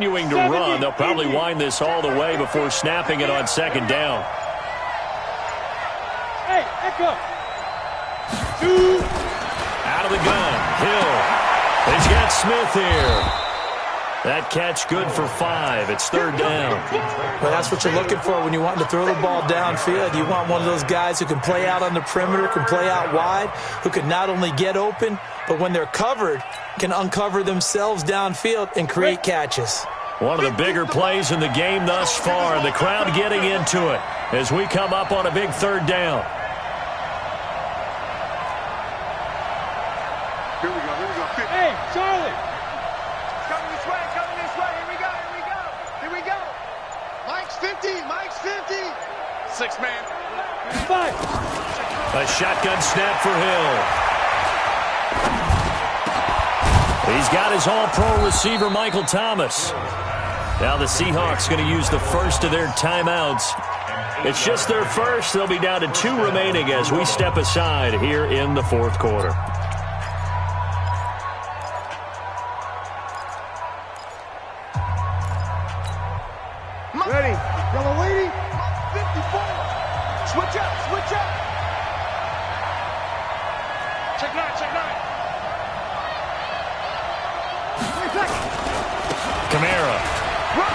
Continuing to run, they'll probably wind this all the way before snapping it on second down. Hey, echo. Two. Out of the gun, Hill. He's got Smith here. That catch good for 5. It's third down. Well, that's what you're looking for when you want to throw the ball downfield. You want one of those guys who can play out on the perimeter, can play out wide, who can not only get open, but when they're covered, can uncover themselves downfield and create catches. One of the bigger plays in the game thus far, and the crowd getting into it as we come up on a big third down. Here we go. Hey, Charlie. Coming this way. Here we go. Mike's 50. 6 man. 5. A shotgun snap for Hill. He's got his all-pro receiver, Michael Thomas. Now the Seahawks going to use the first of their timeouts. It's just their first. They'll be down to 2 remaining as we step aside here in the fourth quarter. Ready. Yellow lady. 54. Switch up. Check 9. Kamara. Run.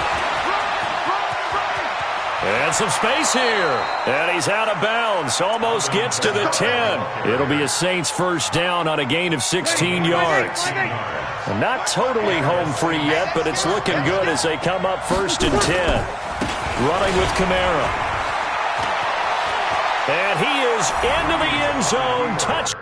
And some space here. And he's out of bounds. Almost gets to the 10. It'll be a Saints first down on a gain of 16 yards. Not totally home free yet, but it's looking good as they come up first and 10. Running with Kamara. And he is into the end zone. Touch.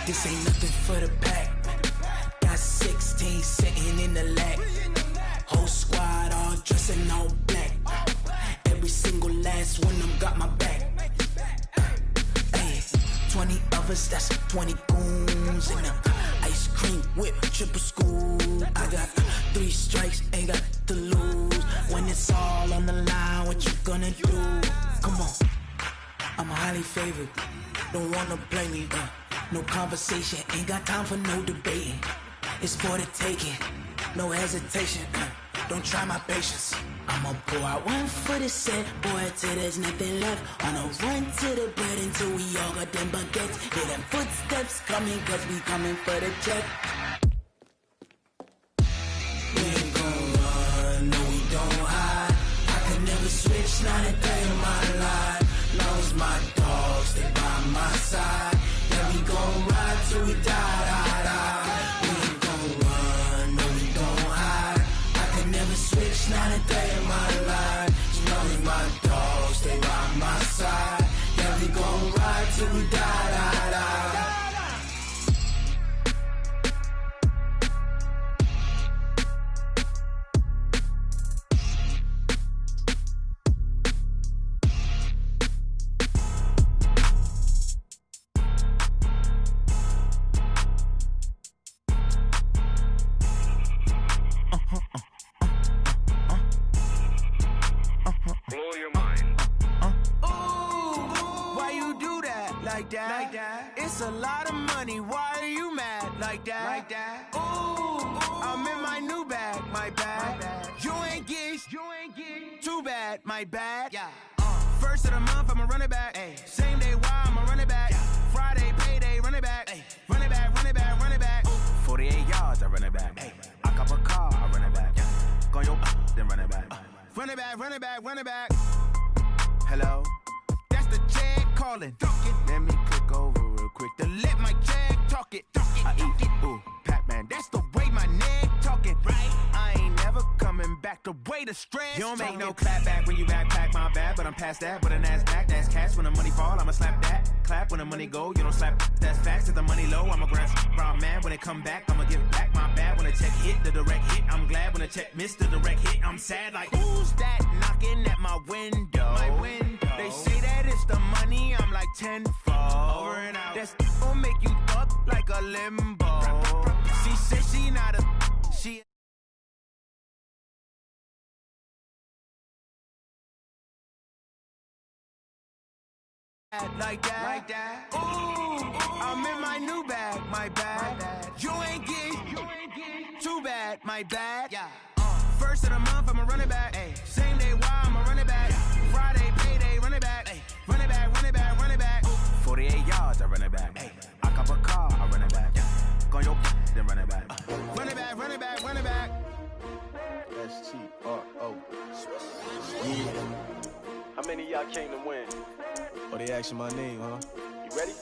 This ain't nothing for the pack. Got 16 sitting in the lap. Whole squad all dressing all black. Every single last one of them got my back. Hey, 20 of us, that's 20 goons in the ice cream whip, triple scoop. I got 3 strikes, ain't got to lose. When it's all on the line, what you gonna do? Come on, I'm highly favored. Don't wanna play me, no conversation, ain't got time for no debating. It's for the taking, no hesitation. Don't try my patience. I'ma pour out one for the set, boy, till there's nothing left. On a run to the bread until we all got them baguettes. Hear them footsteps coming, cause we coming for the check. We ain't gon' run, no we don't hide. I can never switch, not a day in my life. Long as my dogs stay by my side. Yeah, we gon' ride till we die. We ain't gon' run, no we don't hide. I can never switch, not a day in my life. As long as my dogs stay by my side. Yeah, we gon' ride till we die. Blow your mind. Why you do that? Like that? It's a lot of money. Why are you mad? Like that? Ooh, I'm in my new bag. My bad. You ain't get too bad. My bad. Yeah. First of the month, I'ma run it back. Ay. Same day, why I'ma run it back. Yeah. Friday, payday, run it back. Ay. Run it back. 48 yards, I run it back. Ay. I cop a car, I run it back. Yeah. Go yo, then run it back. Run it back. Hello? That's the Jag calling. Let me click over real quick to let my Jag talk it. I eat it. Ooh, Pac-Man, that's the way my neck talking. Right? I ain't never coming back the way the stress. You don't make no clap back when you backpack, my bad, but I'm past that. But a NASDAQ, that's cash. When the money fall, I'ma slap that. Clap when the money go, you don't slap. That's facts. If the money low, I'ma grab brown man. When it come back, I'ma give back my bad. When the check hit, the direct hit, I'm glad. When the check missed the direct hit, I'm sad. Like, who's that knocking at my window? They say that it's the money, I'm like tenfold. Over and out. That's gon' make you up like a limbo. She said she not a she. Like that. Ooh, I'm in my new bag, my bad. You ain't getting too bad, my bad. Yeah. First of the month, I'ma run it back. Ay. Same day, why I'ma run it back. Friday, payday, run it back. Ay. Run it back, run it back, run it back. 48 yards, I run it back. Ay. I cop a car, I run it back. Go on your then run it back. Run it back, run it back, run it back. S-T-R-O. Yeah. How many of y'all came to win? Oh, they asking my name, huh? You ready?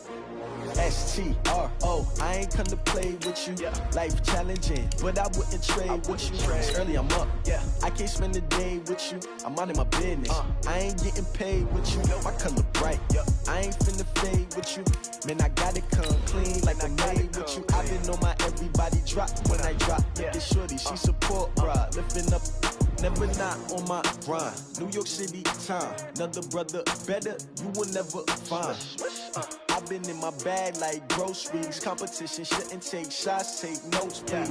S-T-R-O. I ain't come to play with you. Yeah. Life challenging, but I wouldn't trade with you. It's early, I'm up. Yeah. I can't spend the day with you. I'm minding my business. I ain't getting paid with you. My color bright. I ain't finna fade with you. Man, I gotta come clean like I made with you. I've been on my everybody drop when I drop. Look at shorty, she support, bruh. Lifting up. Never not on my grind. New York City time. Another brother better, you will never find. I've been in my bag like groceries. Competition shouldn't take shots, take notes, please.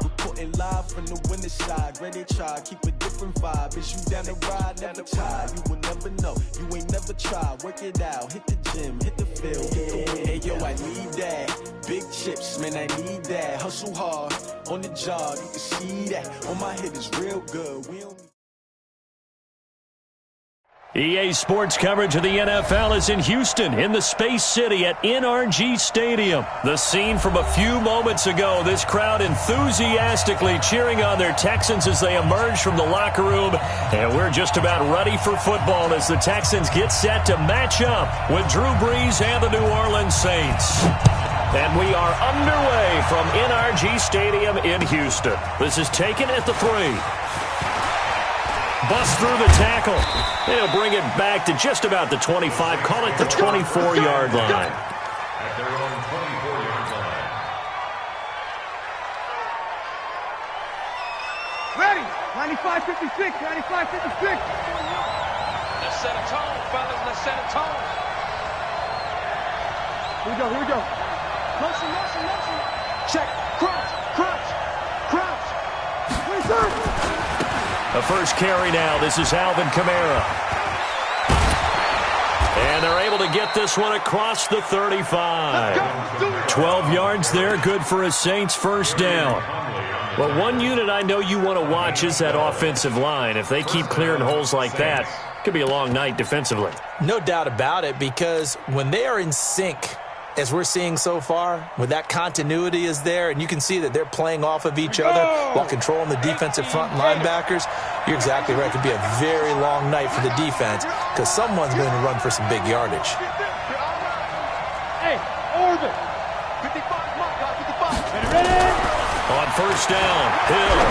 Reporting live from the winning side. Ready to try, keep a different vibe. Is you down the ride, never tired. You will never know, you ain't never tried. Work it out, hit the gym, hit the field, hit the win. Hey yo, I need that. Big chips, man, I need that. Hustle hard, on the job, you can see that. On my head is real good. We don't EA Sports coverage of the NFL is in Houston, in the Space City at NRG Stadium. The scene from a few moments ago, this crowd enthusiastically cheering on their Texans as they emerge from the locker room. And we're just about ready for football as the Texans get set to match up with Drew Brees and the New Orleans Saints. And we are underway from NRG Stadium in Houston. This is taken at the 3. Bust through the tackle. They'll bring it back to just about the 25. Call it the 24-yard line. At their own 24-yard line. Ready. 95-56. 95-56. Let's set a tone, fellas. Let's set a tone. Here we go. Here we go. Motion, motion, motion. Check. Crouch. Crouch. Crouch. Reserve. The first carry now. This is Alvin Kamara. And they're able to get this one across the 35. 12 yards there. Good for a Saints first down. Well, one unit I know you want to watch is that offensive line. If they keep clearing holes like that, it could be a long night defensively. No doubt about it, because when they are in sync, as we're seeing so far, when that continuity is there and you can see that they're playing off of each other while controlling the defensive front linebackers, you're exactly right. It could be a very long night for the defense because someone's going to run for some big yardage. Hey, orbit. 55, come on, guys, 55. Ready? On first down, Hill.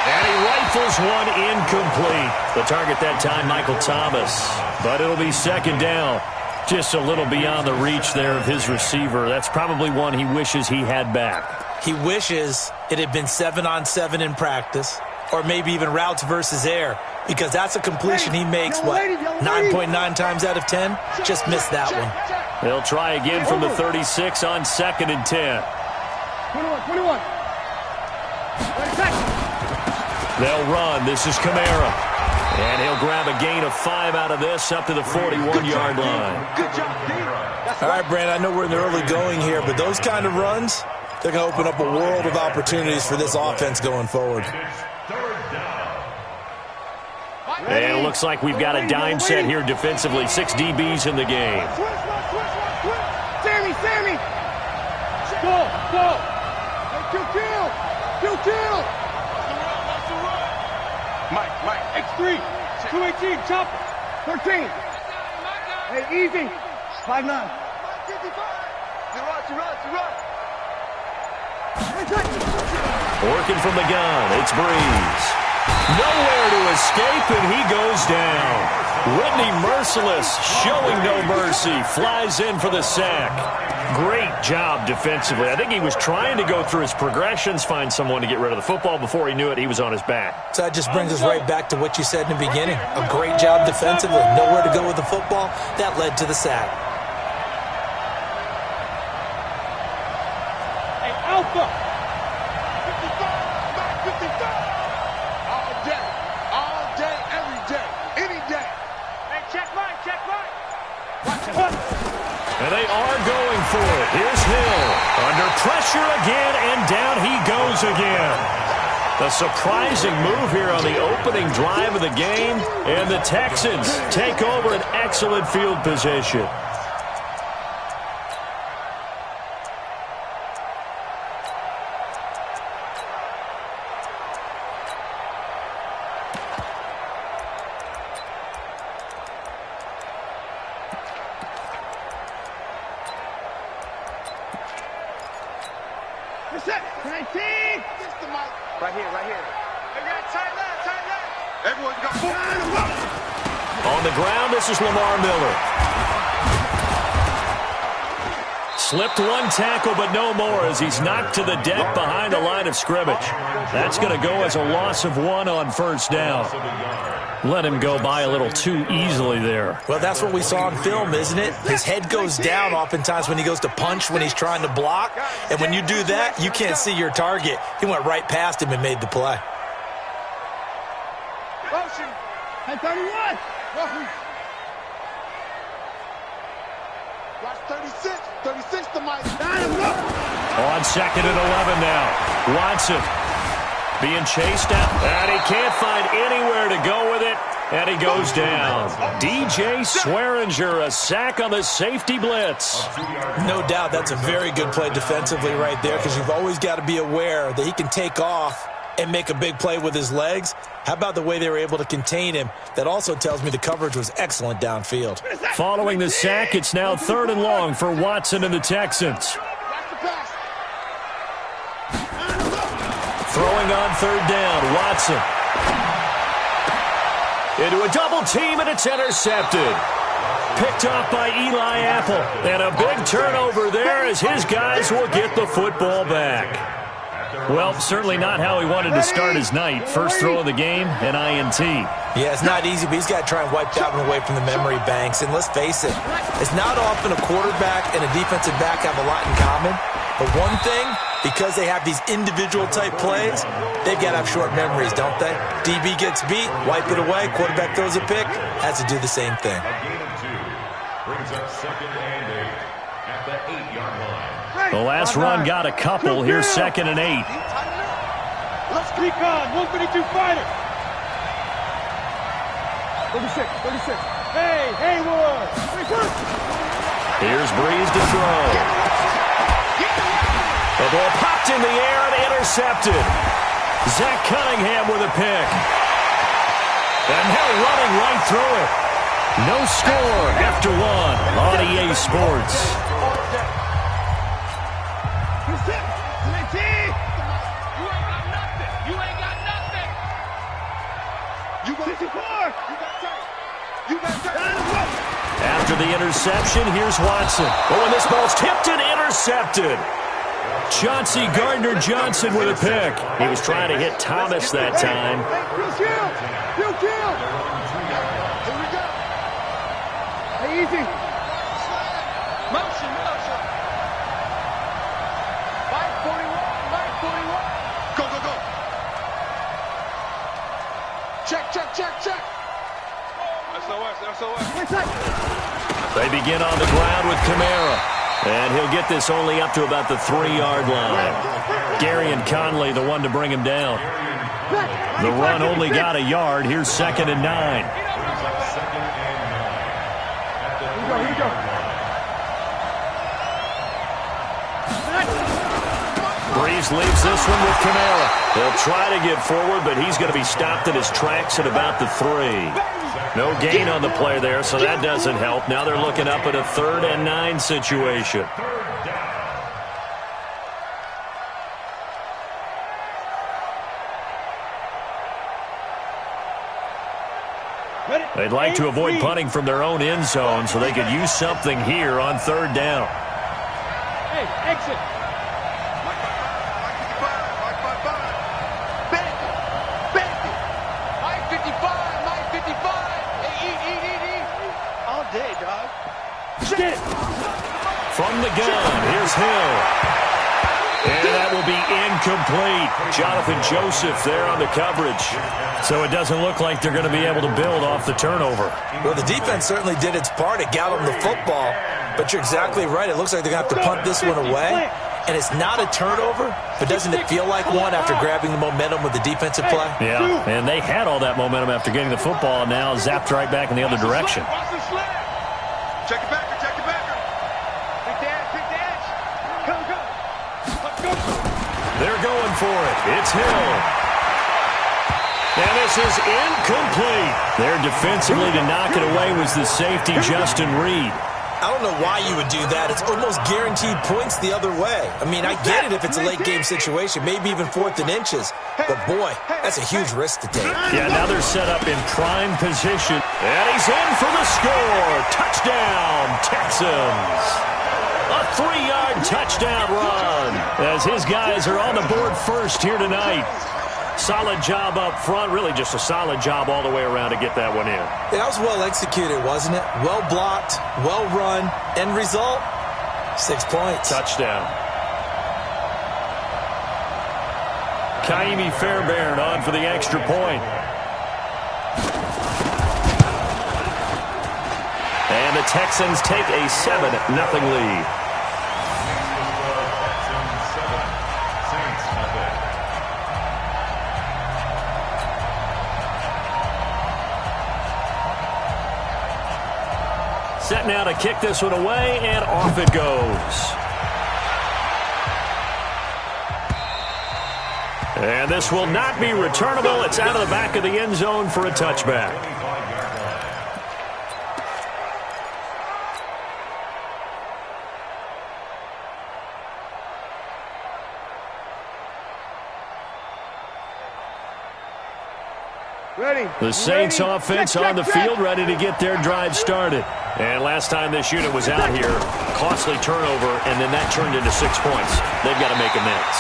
And he rifles one incomplete. The target that time, Michael Thomas. But it'll be second down. Just a little beyond the reach there of his receiver. That's probably one he wishes he had back. He wishes it had been 7-on-7 in practice, or maybe even routes versus air, because that's a completion he makes, 9.9 times out of 10? Just missed that one. They'll try again from the 36 on 2nd and 10. 21. They'll run. This is Kamara. And he'll grab a gain of 5 out of this up to the 41-yard line. Good job, Dave. All right, Brand, I know we're in the early going here, but those kind of runs, they're going to open up a world of opportunities for this offense going forward. And it looks like we've got a dime set here defensively. 6 DBs in the game. Sammy. Go. Kill. Mike. X3. 218. Chopper. 13. Hey, easy. 5'9". Working from the gun, it's Breeze. Nowhere to escape, and he goes down. Whitney Merciless, showing no mercy, flies in for the sack. Great job defensively. I think he was trying to go through his progressions, find someone to get rid of the football. Before he knew it, he was on his back. So that just brings us right back to what you said in the beginning. A great job defensively. Nowhere to go with the football. That led to the sack. Hey, Alpha. 55, 55. All day, every day, any day. Hey, check right, check right. And they are going for it. Here's Hill. Under pressure again, and down he goes again. A surprising move here on the opening drive of the game, and the Texans take over an excellent field position. Slipped one tackle, but no more as he's knocked to the deck behind the line of scrimmage. That's going to go as a loss of 1 on first down. Let him go by a little too easily there. Well, that's what we saw on film, isn't it? His head goes down oftentimes when he goes to punch, when he's trying to block. And when you do that, you can't see your target. He went right past him and made the play. Motion. 31. Watch 36. 36 to Mike. On 2nd and 11 now. Watson being chased out, and he can't find anywhere to go with it, and he goes down. DJ Swearinger, a sack on the safety blitz. No doubt that's a very good play defensively right there, because you've always got to be aware that he can take off and make a big play with his legs. How about the way they were able to contain him? That also tells me the coverage was excellent downfield. Following the sack, it's now 3rd and long for Watson and the Texans. Throwing on 3rd down, Watson. Into a double team, and it's intercepted. Picked off by Eli Apple. And a big turnover there as his guys will get the football back. Well, certainly not how he wanted to start his night. First throw of the game, an INT. Yeah, it's not easy, but he's got to try and wipe that one away from the memory banks. And let's face it, it's not often a quarterback and a defensive back have a lot in common. But one thing, because they have these individual type plays, they've got to have short memories, don't they? DB gets beat, wipe it away, quarterback throws a pick, has to do the same thing. A gain of 2 brings up 2nd and 8 at the 8-yard line. The last run got a couple. Here's 2nd and 8. Let's keep on. 152 fighter. 36. Hey, Haywood. Here's Breeze to throw. The ball popped in the air and intercepted. Zach Cunningham with a pick. And now running right through it. No score after 1 on EA Sports. After the interception, here's Watson. Oh, and this ball's tipped and intercepted. Chauncey Gardner-Johnson with a pick. He was trying to hit Thomas that time. Here we go. Hey, easy. Motion. 541. Go. Check. SOS. They begin on the ground with Kamara. And he'll get this only up to about the 3-yard line. Garyon Conley, the one to bring him down. The run only got a yard. Here's 2nd and 9. Here we go. Breeze Breeze leaves this one with Kamara. He'll try to get forward, but he's going to be stopped in his tracks at about the 3. No gain on the play there, so that doesn't help. Now they're looking up at a 3rd and 9 situation. They'd like to avoid punting from their own end zone, so they could use something here on 3rd down. Hey, exit. Mike 55. Mike 55. Mike 55. Hey, eat. All day, dog. Get it. From the gun, here's Hill. And that will be incomplete. Jonathan Joseph there on the coverage. So it doesn't look like they're going to be able to build off the turnover. Well, the defense certainly did its part. It got them the football. But you're exactly right. It looks like they're going to have to punt this one away. And it's not a turnover, but doesn't it feel like one after grabbing the momentum with the defensive play? Yeah, and they had all that momentum after getting the football, and now zapped right back in the other direction. Check it back. Big dash. Go. They're going for it. It's Hill. And this is incomplete. There defensively to knock it away was the safety, Justin Reed. I don't know why you would do that. It's almost guaranteed points the other way. I mean, I get it if it's a late-game situation, maybe even 4th and inches. But, boy, that's a huge risk to take. Yeah, now they're set up in prime position. And he's in for the score. Touchdown, Texans. A 3-yard touchdown run as his guys are on the board first here tonight. Solid job up front, really just a solid job all the way around to get that one in. That was well executed, wasn't it? Well blocked, well run. End result, 6 points. Touchdown. Mikeyy Fairbairn on for the extra point. And the Texans take a 7-0 lead. Set now to kick this one away, and off it goes. And this will not be returnable. It's out of the back of the end zone for a touchback. Ready. The Saints offense on the field, ready to get their drive started. And last time this unit was out here, costly turnover, and then that turned into 6 points. They've got to make amends.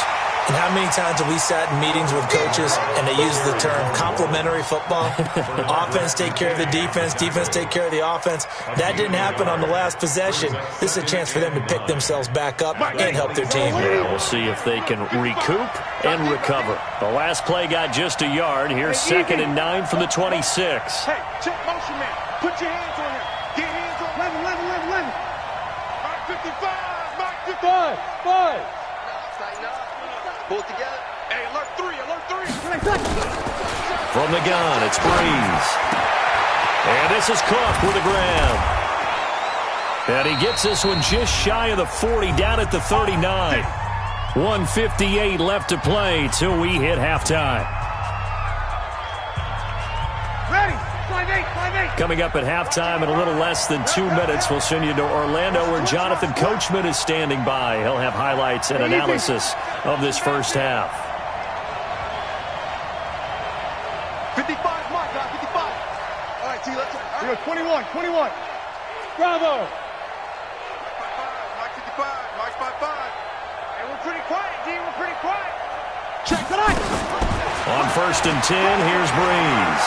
And how many times have we sat in meetings with coaches and they use the term complementary football? Offense take care of the defense, defense take care of the offense. That didn't happen on the last possession. This is a chance for them to pick themselves back up and help their team. Yeah, we'll see if they can recoup and recover. The last play got just a yard. Here's 2nd and 9 from the 26. Hey, check motion man. Put your hands on him. Get hands on 11. Mike 55. Mike 5. Pull it together. Hey, alert 3. From the gun, it's Breeze. And this is Cook with a grab. And he gets this one just shy of the 40, down at the 39. 1:58 left to play till we hit halftime. Ready. 5-8. Coming up at halftime in a little less than 2 minutes, we'll send you to Orlando where Jonathan Coachman is standing by. He'll have highlights and analysis of this first half. 55, Mark, 55. All right, T, let's go. 21. Bravo. Mike 55. Mike 55. Hey, we're pretty quiet, D. We're pretty quiet. Check the line. On 1st and 10, here's Breeze.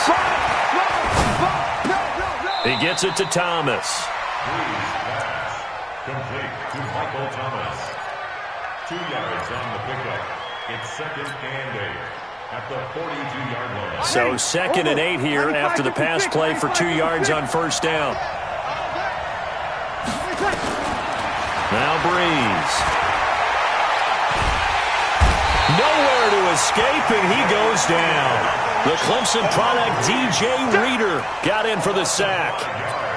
He gets it to Thomas. Breeze pass. Complete to Michael Thomas. 2 yards on the pickup. It's 2nd and 8 at the 42-yard line. So 2nd and 8 here after the pass play for 2 yards on 1st down. Now Breeze. Nowhere to escape, and he goes down. The Clemson product, DJ Reader, got in for the sack.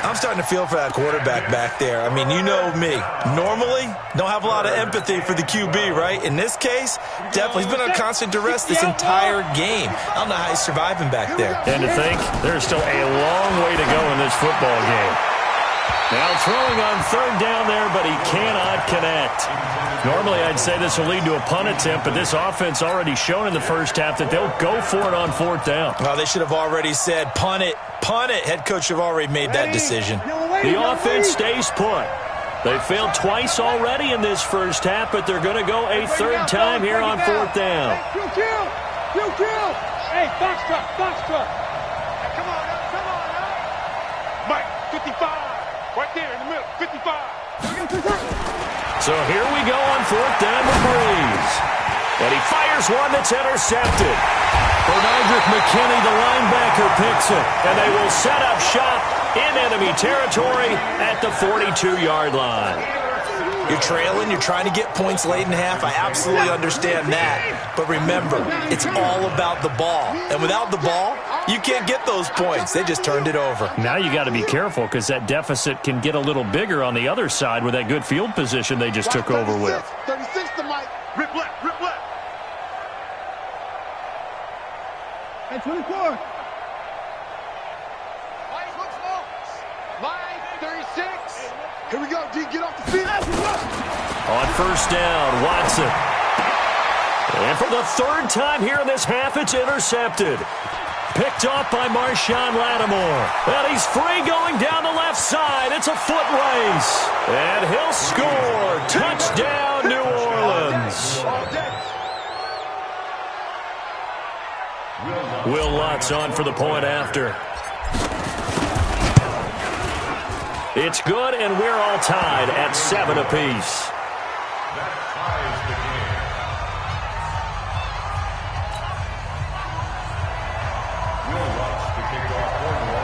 I'm starting to feel for that quarterback back there. I mean, you know me. Normally, don't have a lot of empathy for the QB, right? In this case, definitely. He's been on constant duress this entire game. I don't know how he's surviving back there. And to think, there's still a long way to go in this football game. Now throwing on third down there, but he cannot connect. Normally, I'd say this will lead to a punt attempt, but this offense already shown in the first half that they'll go for it on fourth down. Well, they should have already said, punt it, punt it. Head coach should have already made that decision. The offense stays put. They failed twice already in this first half, but they're going to go a third time here on fourth down. You kill! You kill! Hey, box truck, box truck. Hey, come on now. Mike, 55. Right there in the middle, 55. So here we go on fourth down with Breeze. And he fires one that's intercepted. Bernardrick McKinney, the linebacker, picks it. And they will set up shop in enemy territory at the 42-yard line. You're trailing, you're trying to get points late in half. I absolutely understand that. But remember, it's all about the ball. And without the ball, you can't get those points. They just turned it over. Now you got to be careful because that deficit can get a little bigger on the other side with that good field position they just took over with. 36 to Mike. Rip left, rip left. Hey, 24. Line 36. Here we go, D. Get off the field. On first down, Watson. And for the third time here in this half, it's intercepted. Picked off by Marshawn Lattimore. And he's free going down the left side. It's a foot race. And he'll score. Touchdown, New Orleans. Will Lutz on for the point after. It's good, and we're all tied at 7 apiece. That ties the game. Will Lutz to kick off for New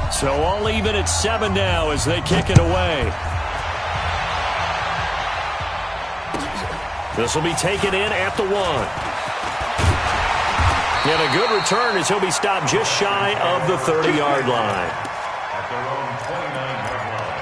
Orleans. So all even at 7 now as they kick it away. This will be taken in at the 1. And a good return as he'll be stopped just shy of the 30-yard line. At their own 29-yard line.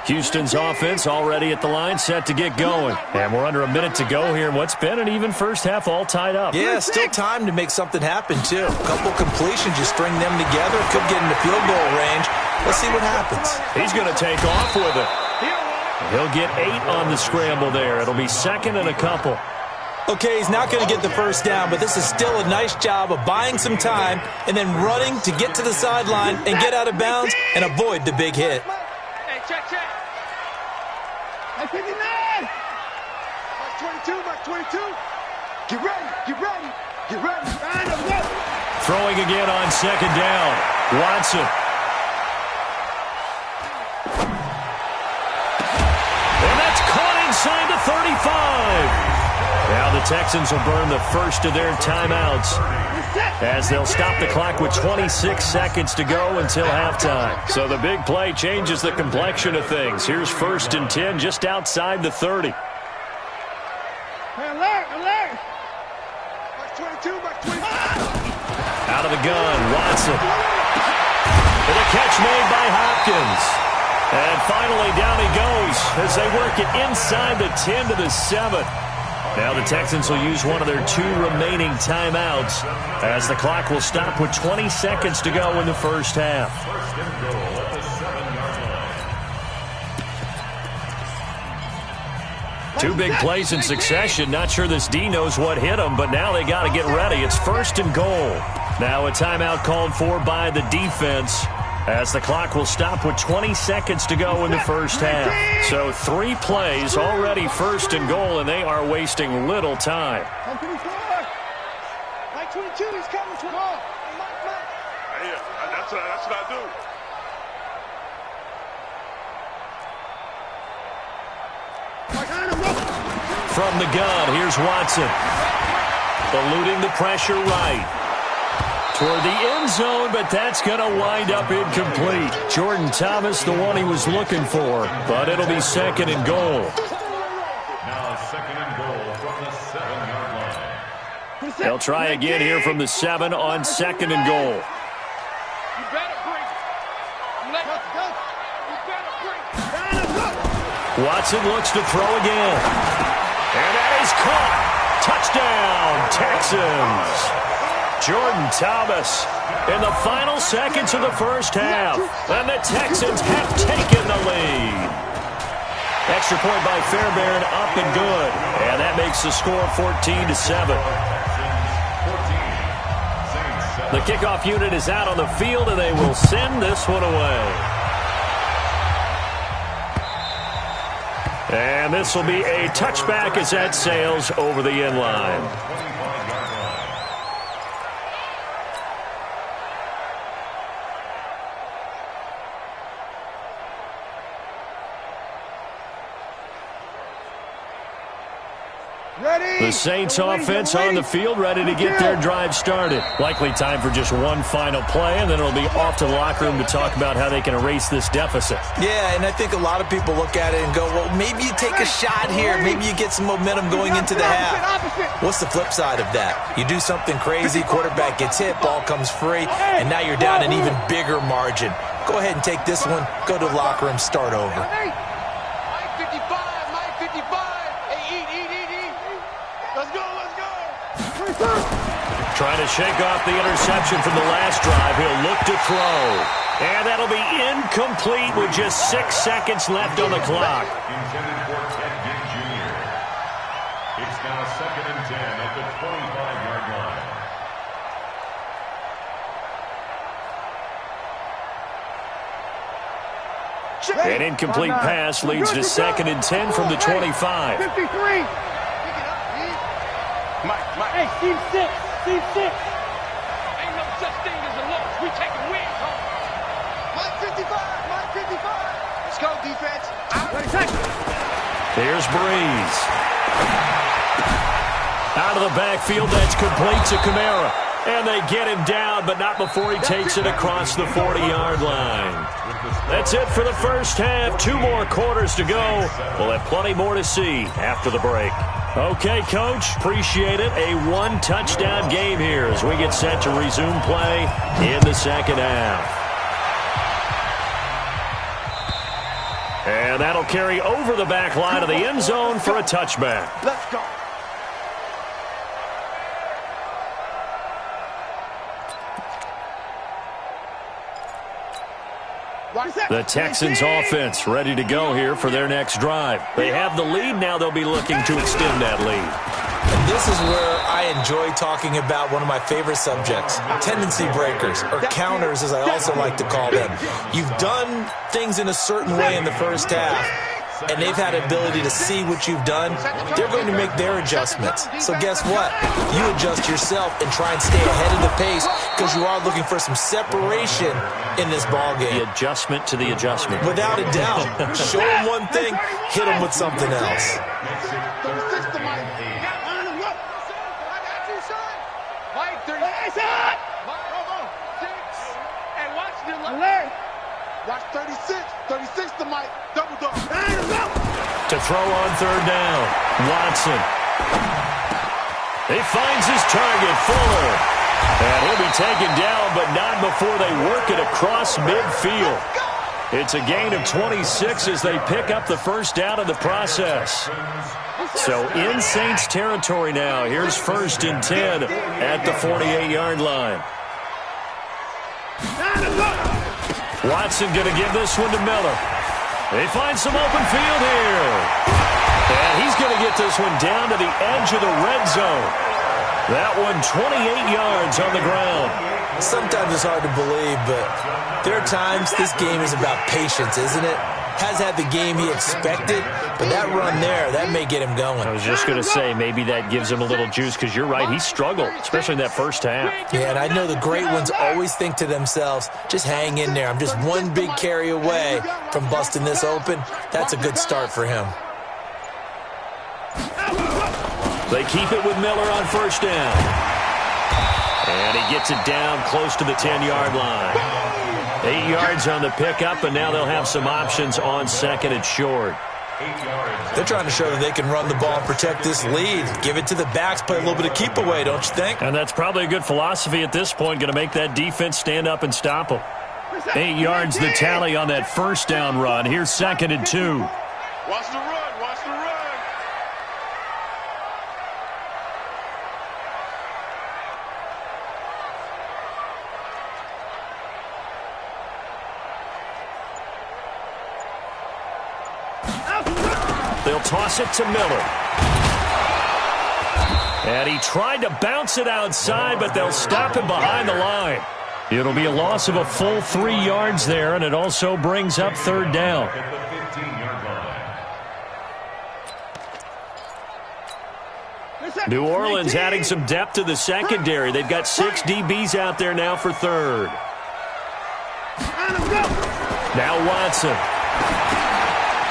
Houston's offense already at the line, set to get going. And we're under a minute to go here in what's been an even first half, all tied up. Yeah, still time to make something happen, too. A couple completions, just string them together. Could get into field goal range. Let's see what happens. He's going to take off with it. He'll get 8 on the scramble there. It'll be second and a couple. Okay, he's not going to get the first down, but this is still a nice job of buying some time and then running to get to the sideline and get out of bounds and avoid the big hit. Hey, check. Hey, 59. Mark 22, Mark 22. Get ready, get ready, get ready. Throwing again on second down. Watson. And that's caught inside the 35. Now the Texans will burn the first of their timeouts as they'll stop the clock with 26 seconds to go until halftime. So the big play changes the complexion of things. Here's 1st and 10 just outside the 30. Hey, alert. Mark 22, Mark 25. Out of the gun, Watson. And a catch made by Hopkins. And finally down he goes as they work it inside the 10 to the 7. Now the Texans will use one of their 2 remaining timeouts as the clock will stop with 20 seconds to go in the first half. First and goal at the 7-yard line. 2 big plays in succession. Not sure this D knows what hit him, but now they got to get ready. It's 1st and goal. Now a timeout called for by the defense as the clock will stop with 20 seconds to go in the first half. So 3 plays already 1st and goal, and they are wasting little time. 24. Mike 22, he's coming to ball. Yeah, that's what I do. From the gun, here's Watson. Eluding the pressure right. toward the end zone, but that's going to wind up incomplete. Jordan Thomas, the one he was looking for, but it'll be second and goal. Now second and goal from the 7-yard line. They'll try again here from the 7 on second and goal. You better bring it. You better bring it. Watson looks to throw again. And that is caught. Touchdown, Texans. Jordan Thomas in the final seconds of the first half. And the Texans have taken the lead. Extra point by Fairbairn, up and good. And that makes the score 14-7. The kickoff unit is out on the field, and they will send this one away. And this will be a touchback as that sails over the end line. The Saints offense on the field, ready to get their drive started. Likely time for just one final play, and then it'll be off to the locker room to talk about how they can erase this deficit. Yeah, and I think a lot of people look at it and go, well, maybe you take a shot here. Maybe you get some momentum going into the half. What's the flip side of that? You do something crazy, quarterback gets hit, ball comes free, and now you're down an even bigger margin. Go ahead and take this one, go to the locker room, start over. Mike 55, Mike 55. Hey, eat. Let's go. Trying to shake off the interception from the last drive. He'll look to throw. And that'll be incomplete with just 6 seconds left on the clock. Intended for Ted Ginn Jr. It's now second and 10 at the 25-yard line. An incomplete pass leads to second and 10 from the 25. 53. Mike. Hey, Steve 6. Ain't no such thing as a loss. We taking wins home. Mike 55. Let's go, defense. 20 seconds. Here's Breeze. Out of the backfield, that's complete to Kamara. And they get him down, but not before he takes it across the 40-yard line. That's it for the first half. 2 more quarters to go. We'll have plenty more to see after the break. Okay, Coach, appreciate it. A 1-touchdown game here as we get set to resume play in the second half. And that'll carry over the back line of the end zone for a touchback. Let's go. The Texans offense ready to go here for their next drive. They have the lead. Now they'll be looking to extend that lead. And this is where I enjoy talking about one of my favorite subjects, tendency breakers, or counters as I also like to call them. You've done things in a certain way in the first half, and they've had ability to see what you've done. They're going to make their adjustments. So guess what? You adjust yourself and try and stay ahead of the pace because you are looking for some separation in this ballgame. The adjustment to the adjustment. Without a doubt. Show them one thing, hit them with something else. Mike 30. Hey, watch the Alert. Watch 36 to Mike. Double. To throw on third down. Watson. He finds his target, Fuller. And he'll be taken down, but not before they work it across midfield. It's a gain of 26 as they pick up the first down in the process. So in Saints territory now. Here's first and 10 at the 48-yard line. Watson going to give this one to Miller. They find some open field here. And he's going to get this one down to the edge of the red zone. That one 28 yards on the ground. Sometimes it's hard to believe, but there are times this game is about patience, isn't it? Has had the game he expected, but that run there, that may get him going. I was just going to say, maybe that gives him a little juice, because you're right, he struggled, especially in that first half. Yeah, and I know the great ones always think to themselves, just hang in there. I'm just one big carry away from busting this open. That's a good start for him. They keep it with Miller on first down. And he gets it down close to the 10-yard line. 8 yards on the pickup, and now they'll have some options on second and short. They're trying to show that they can run the ball and protect this lead. Give it to the backs, play a little bit of keep away, don't you think? And that's probably a good philosophy at this point, going to make that defense stand up and stop them. 8 yards the tally on that first down run. Here's second and 2. Watch the run. Watch the run. They'll toss it to Miller. And he tried to bounce it outside, but they'll stop him behind the line. It'll be a loss of a full 3 yards there, and it also brings up third down. New Orleans adding some depth to the secondary. They've got 6 DBs out there now for third. Now Watson.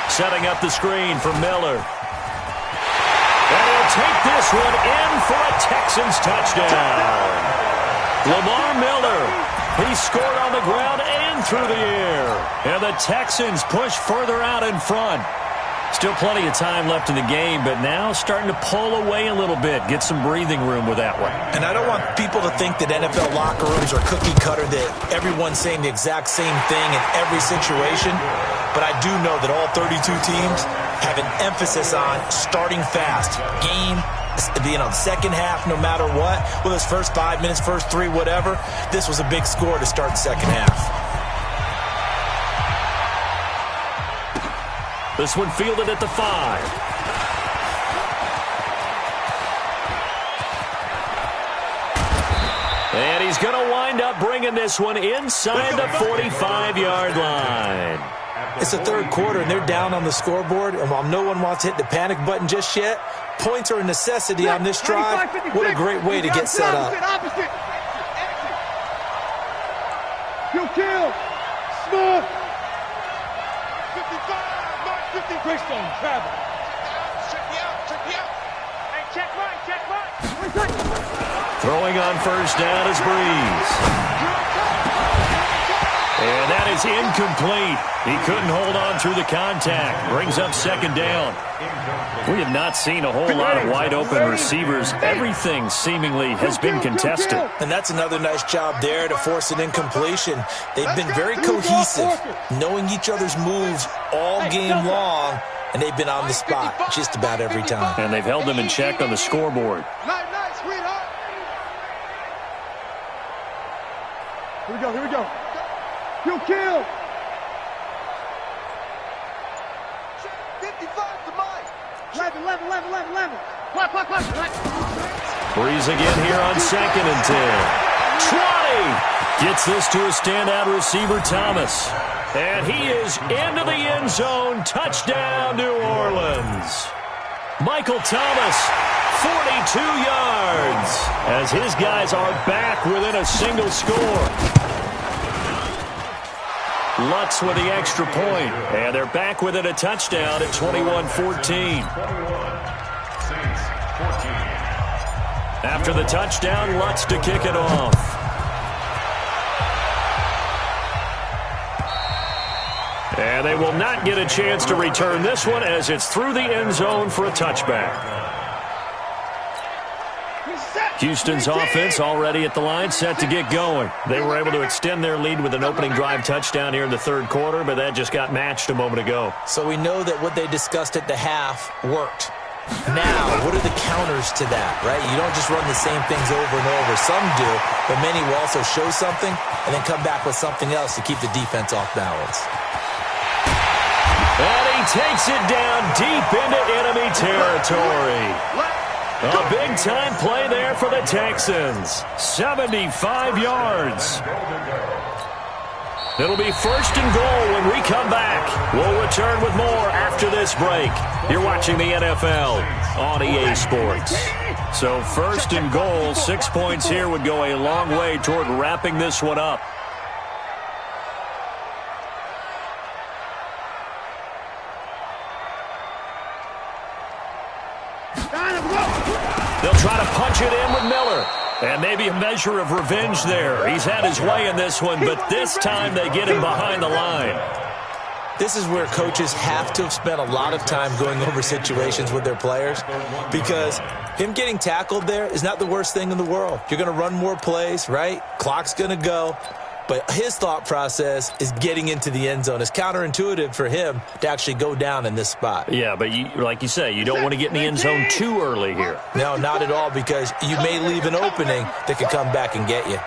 Setting up the screen for Miller. And he'll take this one in for a Texans touchdown. Lamar Miller, he scored on the ground and through the air. And the Texans push further out in front. Still plenty of time left in the game, but now starting to pull away a little bit, get some breathing room with that one. And I don't want people to think that NFL locker rooms are cookie cutter, that everyone's saying the exact same thing in every situation. But I do know that all 32 teams have an emphasis on starting fast. Game, the second half, no matter what, whether it's first 5 minutes, first 3, whatever, this was a big score to start the second half. This one fielded at the 5. And he's going to wind up bringing this one inside the 45-yard line. It's the third quarter, and they're down on the scoreboard. And while no one wants to hit the panic button just yet, points are a necessity on this drive. What a great way to get set up. Kill. Smooth. 55. Greystone, travel. Check me out. Hey, check right. Throwing on first down is Breeze. And that is incomplete. He couldn't hold on through the contact. Brings up second down. We have not seen a whole lot of wide-open receivers. Everything seemingly has been contested. And that's another nice job there to force an incompletion. They've been very cohesive, knowing each other's moves all game long, and they've been on the spot just about every time. And they've held them in check on the scoreboard. Nice, sweetheart. Here we go. Kill. 55 to Mike. 11. Breeze again here on second and 10. Trotty gets this to a standout receiver, Thomas. And he is into the end zone. Touchdown, New Orleans. Michael Thomas, 42 yards, as his guys are back within a single score. Lutz with the extra point, and they're back within a touchdown at 21-14. After the touchdown, Lutz to kick it off. And they will not get a chance to return this one as it's through the end zone for a touchback. Houston's offense already at the line, set to get going. They were able to extend their lead with an opening drive touchdown here in the third quarter, but that just got matched a moment ago. So we know that what they discussed at the half worked. Now, what are the counters to that, right? You don't just run the same things over and over. Some do, but many will also show something and then come back with something else to keep the defense off balance. And he takes it down deep into enemy territory. A big-time play there for the Texans. 75 yards. It'll be first and goal when we come back. We'll return with more after this break. You're watching the NFL on EA Sports. So first and goal, 6 points here would go a long way toward wrapping this one up. They'll try to punch it in with Miller. And maybe a measure of revenge there. He's had his way in this one, but this time they get him behind the line. This is where coaches have to have spent a lot of time going over situations with their players, because him getting tackled there is not the worst thing in the world. You're going to run more plays, right? Clock's going to go. But his thought process is getting into the end zone. It's counterintuitive for him to actually go down in this spot. Yeah, but like you say, you don't want to get in the end zone too early here. No, not at all, because you may leave an opening that could come back and get you.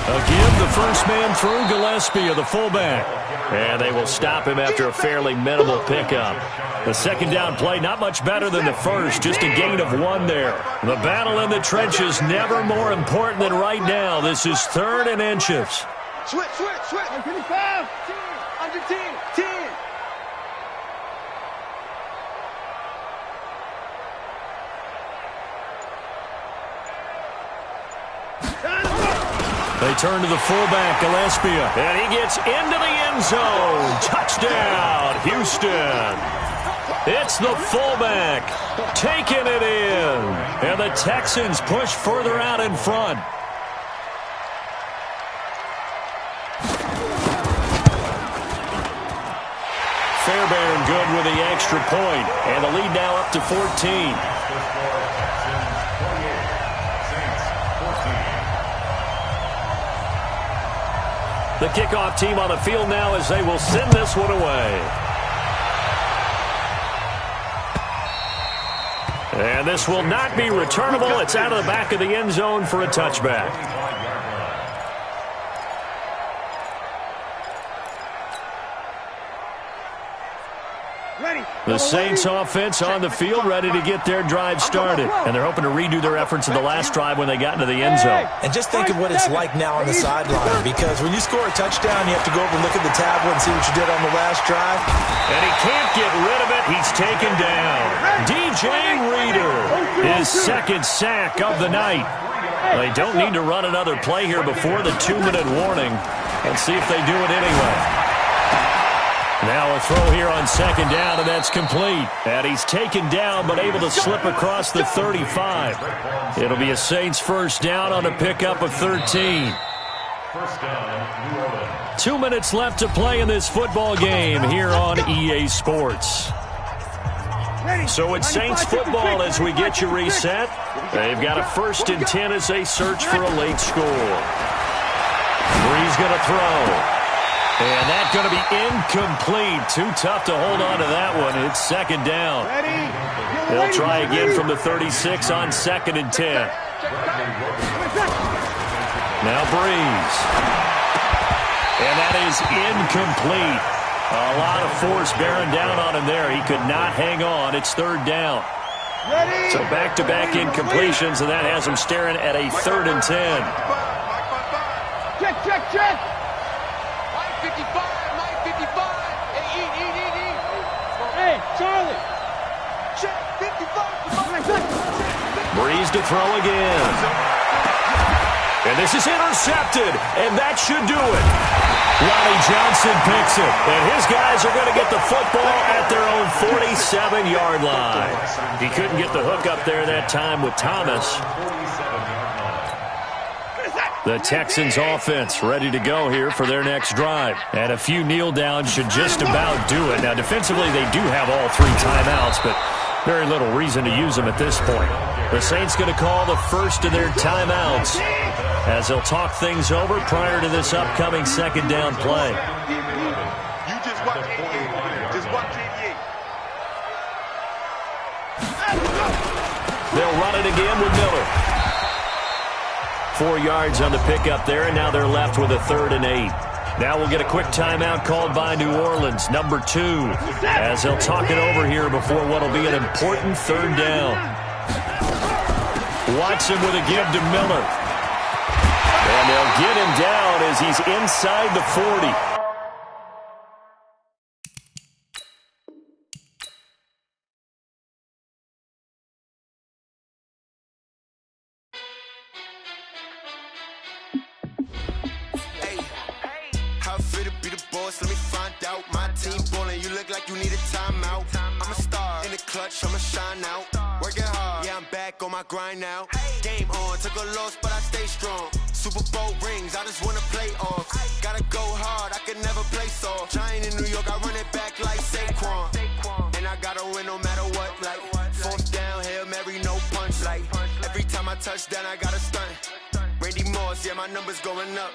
Again, the first man through, Gillespie of the fullback. And they will stop him after a fairly minimal pickup. The second down play, not much better than the first, just a gain of 1 there. The battle in the trenches, never more important than right now. This is 3rd and inches. Switch. 25, under 10. They turn to the fullback, Gillespie, and he gets into the end zone. Touchdown, Houston. It's the fullback taking it in, and the Texans push further out in front. Fairbairn good with the extra point, and the lead now up to 14. The kickoff team on the field now as they will send this one away. And this will not be returnable. It's out of the back of the end zone for a touchback. The Saints offense on the field ready to get their drive started. And they're hoping to redo their efforts in the last drive when they got into the end zone. And just think of what it's like now on the sideline, because when you score a touchdown, you have to go over and look at the tablet and see what you did on the last drive. And he can't get rid of it. He's taken down. DJ Reader, his second sack of the night. They don't need to run another play here before the 2-minute warning. Let's see if they do it anyway. Now a throw here on second down, and that's complete. And he's taken down, but able to slip across the 35. It'll be a Saints first down on a pickup of 13. First down, New Orleans. 2 minutes left to play in this football game here on EA Sports. So it's Saints football as we get you reset. They've got a 1st and 10 as they search for a late score. Bree's going to throw. And that's going to be incomplete. Too tough to hold on to that one. It's second down. They'll try again from the 36 on 2nd and 10. Now Breeze. And that is incomplete. A lot of force bearing down on him there. He could not hang on. It's 3rd down. So back-to-back incompletions, and that has him staring at a 3rd and 10. Check. 55, 955. Hey, Charlie. Check, 55. Breeze to throw again. And this is intercepted, and that should do it. Ronnie Johnson picks it, and his guys are going to get the football at their own 47-yard line. He couldn't get the hook up there that time with Thomas. The Texans offense ready to go here for their next drive. And a few kneel downs should just about do it. Now, defensively, they do have all 3 timeouts, but very little reason to use them at this point. The Saints going to call the first of their timeouts as they'll talk things over prior to this upcoming second down play. You just watch 88. Just watch 88. They'll run it again with Miller. 4 yards on the pickup there, and now they're left with a 3rd and 8. Now we'll get a quick timeout called by New Orleans, number 2, as they'll talk it over here before what will be an important 3rd down. Watson with a give to Miller. And they'll get him down as he's inside the 40. How fit to be the boss, let me find out. My team ballin', you look like you need a timeout. I'm a star, in the clutch, I'ma shine out. Working hard, yeah, I'm back on my grind now. Game on, took a loss, but I stay strong. Super Bowl rings, I just wanna play off. Gotta go hard, I can never play soft. Giant in New York, I run it back like Saquon. And I gotta win no matter what, like fourth down, Hail Mary, no punch. Like every time I touch down, I gotta stunt. Randy Moss, yeah, my numbers going up.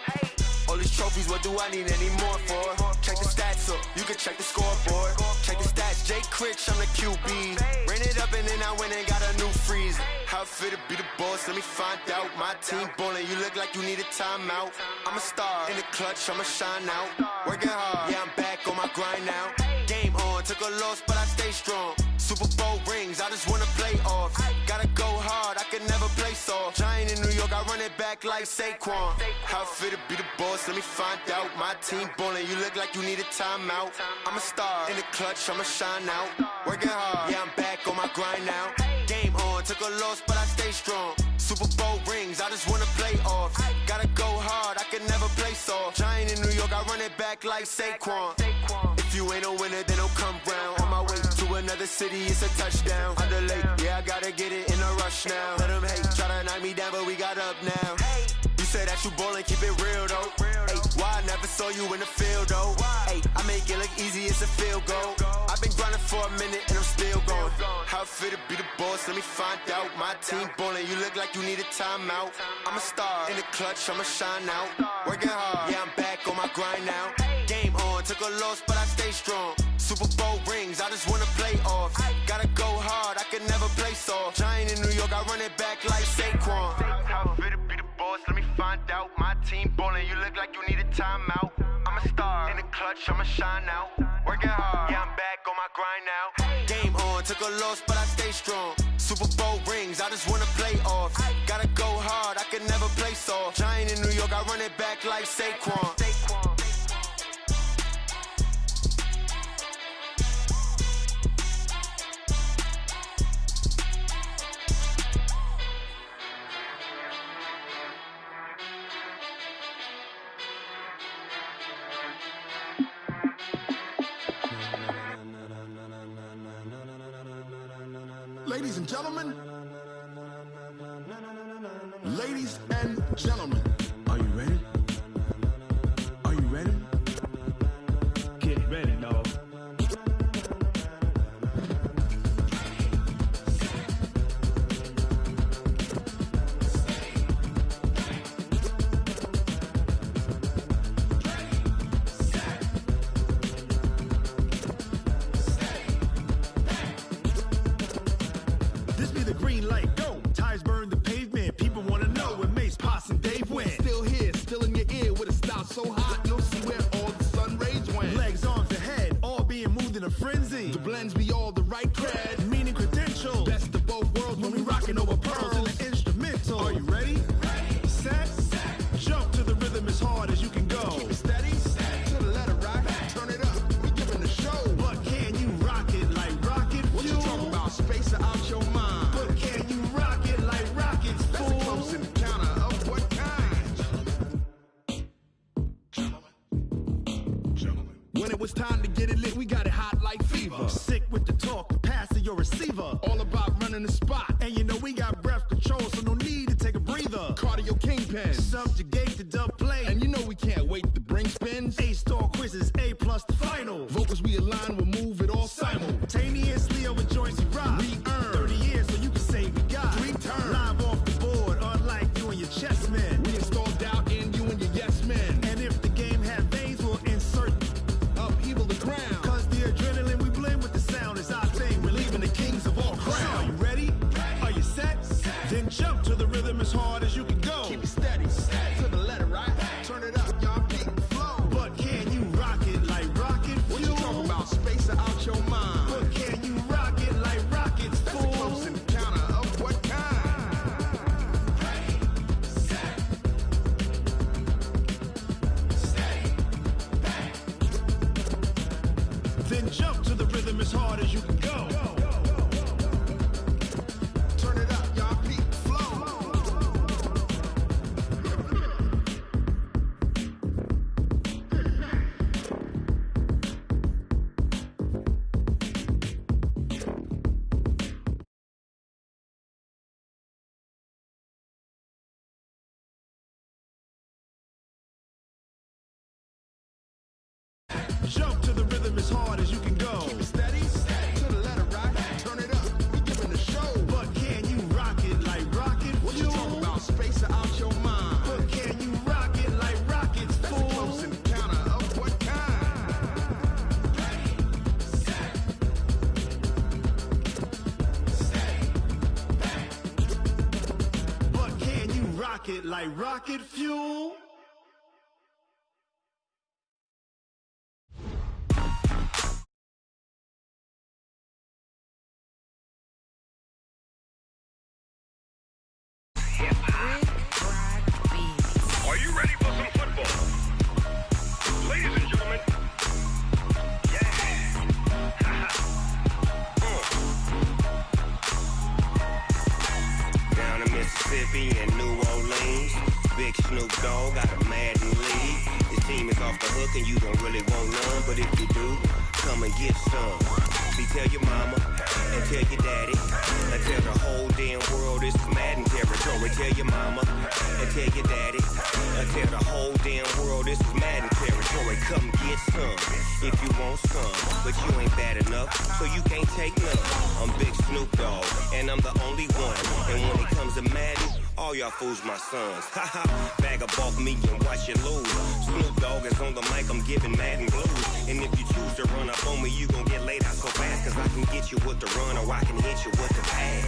All these trophies, what do I need any more for? Check the stats up, you can check the scoreboard. Check the stats, Jay Critch, I'm the QB. Ran it up and then I went and got a new freeze. How it feel to be the boss, let me find out. My team ballin', you look like you need a timeout. I'm a star, in the clutch, I'ma shine out. Working hard, yeah, I'm back on my grind now. Game on, took a loss, but I stay strong. Super Bowl rings, I just wanna play off. Gotta go hard, I can never play soft. Giant in New York, I run it back like Saquon. How it feel to be the boss, let me find out. My team ballin', you look like you need a timeout. I'm a star, in the clutch, I'ma shine out. Working hard, yeah, I'm back on my grind now. Game on, took a loss, but I stay strong. Super Bowl rings, I just wanna play off. Gotta go hard, I can never play soft. Giant in New York, I run it back like Saquon. If you ain't a winner, then don't come round. On my way to another city, it's a touchdown. Underlay, yeah, I gotta get it in a rush now. Let them hate, try to knock me down, but we got up now. You said that you ballin', keep it real though. Hey, why I never saw you in the field though? Hey, I make it look easy, it's a field goal. I've been grinding for a minute and I'm still going. How it feel to be the boss, let me find out. My team ballin', you look like you need a timeout. I'm a star, in the clutch, I'ma shine out. Working hard, yeah, I'm back on my grind now. Game on, took a loss, but I stay strong. Super Bowl rings, I just wanna play off. Gotta go hard, I can never play soft. Giant in New York, I run it back like Saquon. How it feel to be the boss, let me find out. My team ballin', you look like you need a timeout. I'm a star, in the clutch, I'ma shine out. Working hard, yeah, I'm back on my grind now. Game on, took a loss, but I stay strong. Super Bowl rings, I just wanna play off. Gotta go hard, I can never play soft. Giant in New York, I run it back like Saquon. Ladies and gentlemen, ladies and gentlemen, are you ready? Are you ready? Get ready, dog. This be the green light, go. Tires burn the pavement. People wanna know where Mace, Potts, and Dave went. Still here, still in your ear with a style so hot, you'll see where all the sun rays went. Legs, arms, and head, all being moved in a frenzy. The blends be all the right cred, meaning credentials. Best of both worlds when we rockin' over pearls in the instrumental. Are you ready? Set, jump to the rhythm as hard as you can go. Keep it steady, to the letter right. Turn it up, we giving the show. But can you rock it like rocket fuel? What you talking about? Space out your mind. But can you rock it like rockets, fool? That's a close encounter of what kind? Gentlemen. When it was time to get it lit, we got it hot like fever. Sick with the talk, pass to your receiver. All about running the spot. And you know we got breath control, so no need to take a breather. Cardio kingpin, subjugate the dub play. And you know we can't wait to bring spins. A-star quizzes, A+ the final. Vocals we align, we'll move it all simultaneously over joints we rock. We earn 30 years, so you can say we got 3 turns. Live off the board, unlike you and your chess men. We install doubt in you and your yes men. And if the game had veins, we'll insert upheaval the ground. Cause the adrenaline we blend with the sound is our thing. We're leaving the kings of all crowns. Are you ready? Are you set? Then jump to the rhythm as hard as you can go. Keep it steady, to the letter right. Turn it up, y'all beat the flow. But can you rock it like rocket fuel? What you talking about? Space out your mind. But can you rock it like rockets, fool? That's a close encounter of what kind? Then jump to the rhythm as hard as you can go. Turn it up, y'all beat the flow. Jump to the rhythm as hard as you can go. Keep it steady, to the letter right. Turn it up, we giving the show. But can you rock it like rocket? What you talking about? Space out your mind. But can you rock it like rockets? That's a close encounter of what kind? But can you rock it like rocket fuel? Are you ready for some football? Ladies and gentlemen, Down in Mississippi and New Orleans, Big Snoop Dogg got a Madden league. His team is off the hook and you don't really want none, but if you do, come and get some. See, tell your mama and tell your daddy and tell the whole damn world this is Madden territory. Tell your mama and tell your daddy and tell the whole damn world this is Madden territory. Come get some if you want some, but you ain't bad enough, so you can't take none. I'm Big Snoop Dogg and I'm the only one. And when it comes to Madden, all y'all fools my sons. Haha, bag of off me and watch you lose. Snoop Dogg is on the mic, I'm giving Madden blues. And if you choose to run up on me, you gon' get laid out so fast, cause I can get you with the run or I can hit you with the pass.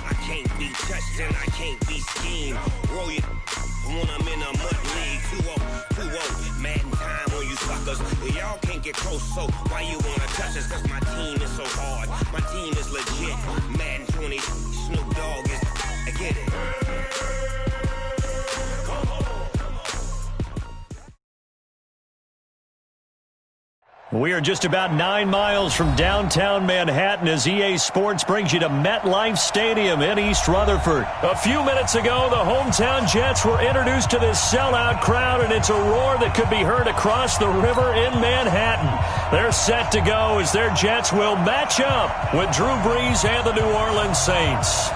I can't be touched and I can't be schemed. Roll you when I'm in a mud league. 2-0, Madden time on you suckers. Y'all can't get close, so why you wanna touch us? Cause my team is so hard, my team is legit. Madden 20, Snoop Dogg is, I get it. We are just about 9 miles from downtown Manhattan as EA Sports brings you to MetLife Stadium in East Rutherford. A few minutes ago, the hometown Jets were introduced to this sellout crowd, and it's a roar that could be heard across the river in Manhattan. They're set to go as their Jets will match up with Drew Brees and the New Orleans Saints.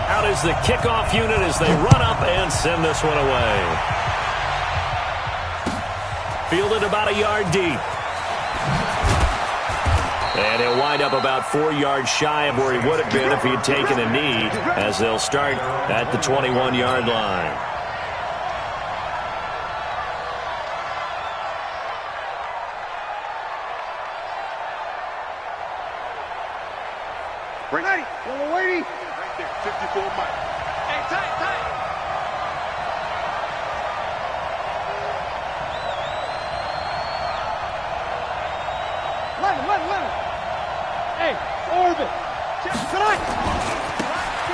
Out is the kickoff unit as they run up and send this one away. Fielded about a yard deep. And he'll wind up about 4 yards shy of where he would have been if he had taken a knee, as they'll start at the 21-yard line. Ready. Little lady. Right there, 54 Mike. Hey, tight. Let him. Hey, Orbit.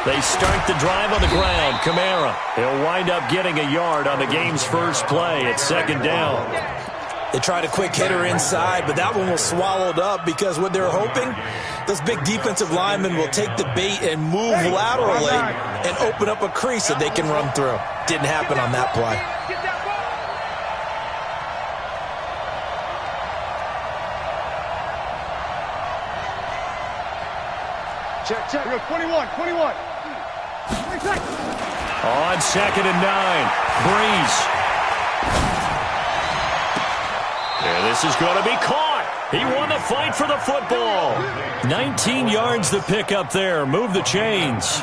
They start the drive on the ground. Kamara. He'll wind up getting a yard on the game's first play at second down. They tried a quick hitter inside, but that one was swallowed up because what they're hoping, those big defensive linemen will take the bait and move laterally and open up a crease that they can run through. Didn't happen on that play. Check. We go 21. On second and 9, Brees. And this is going to be caught. He won the fight for the football. 19 yards the pick up there. Move the chains.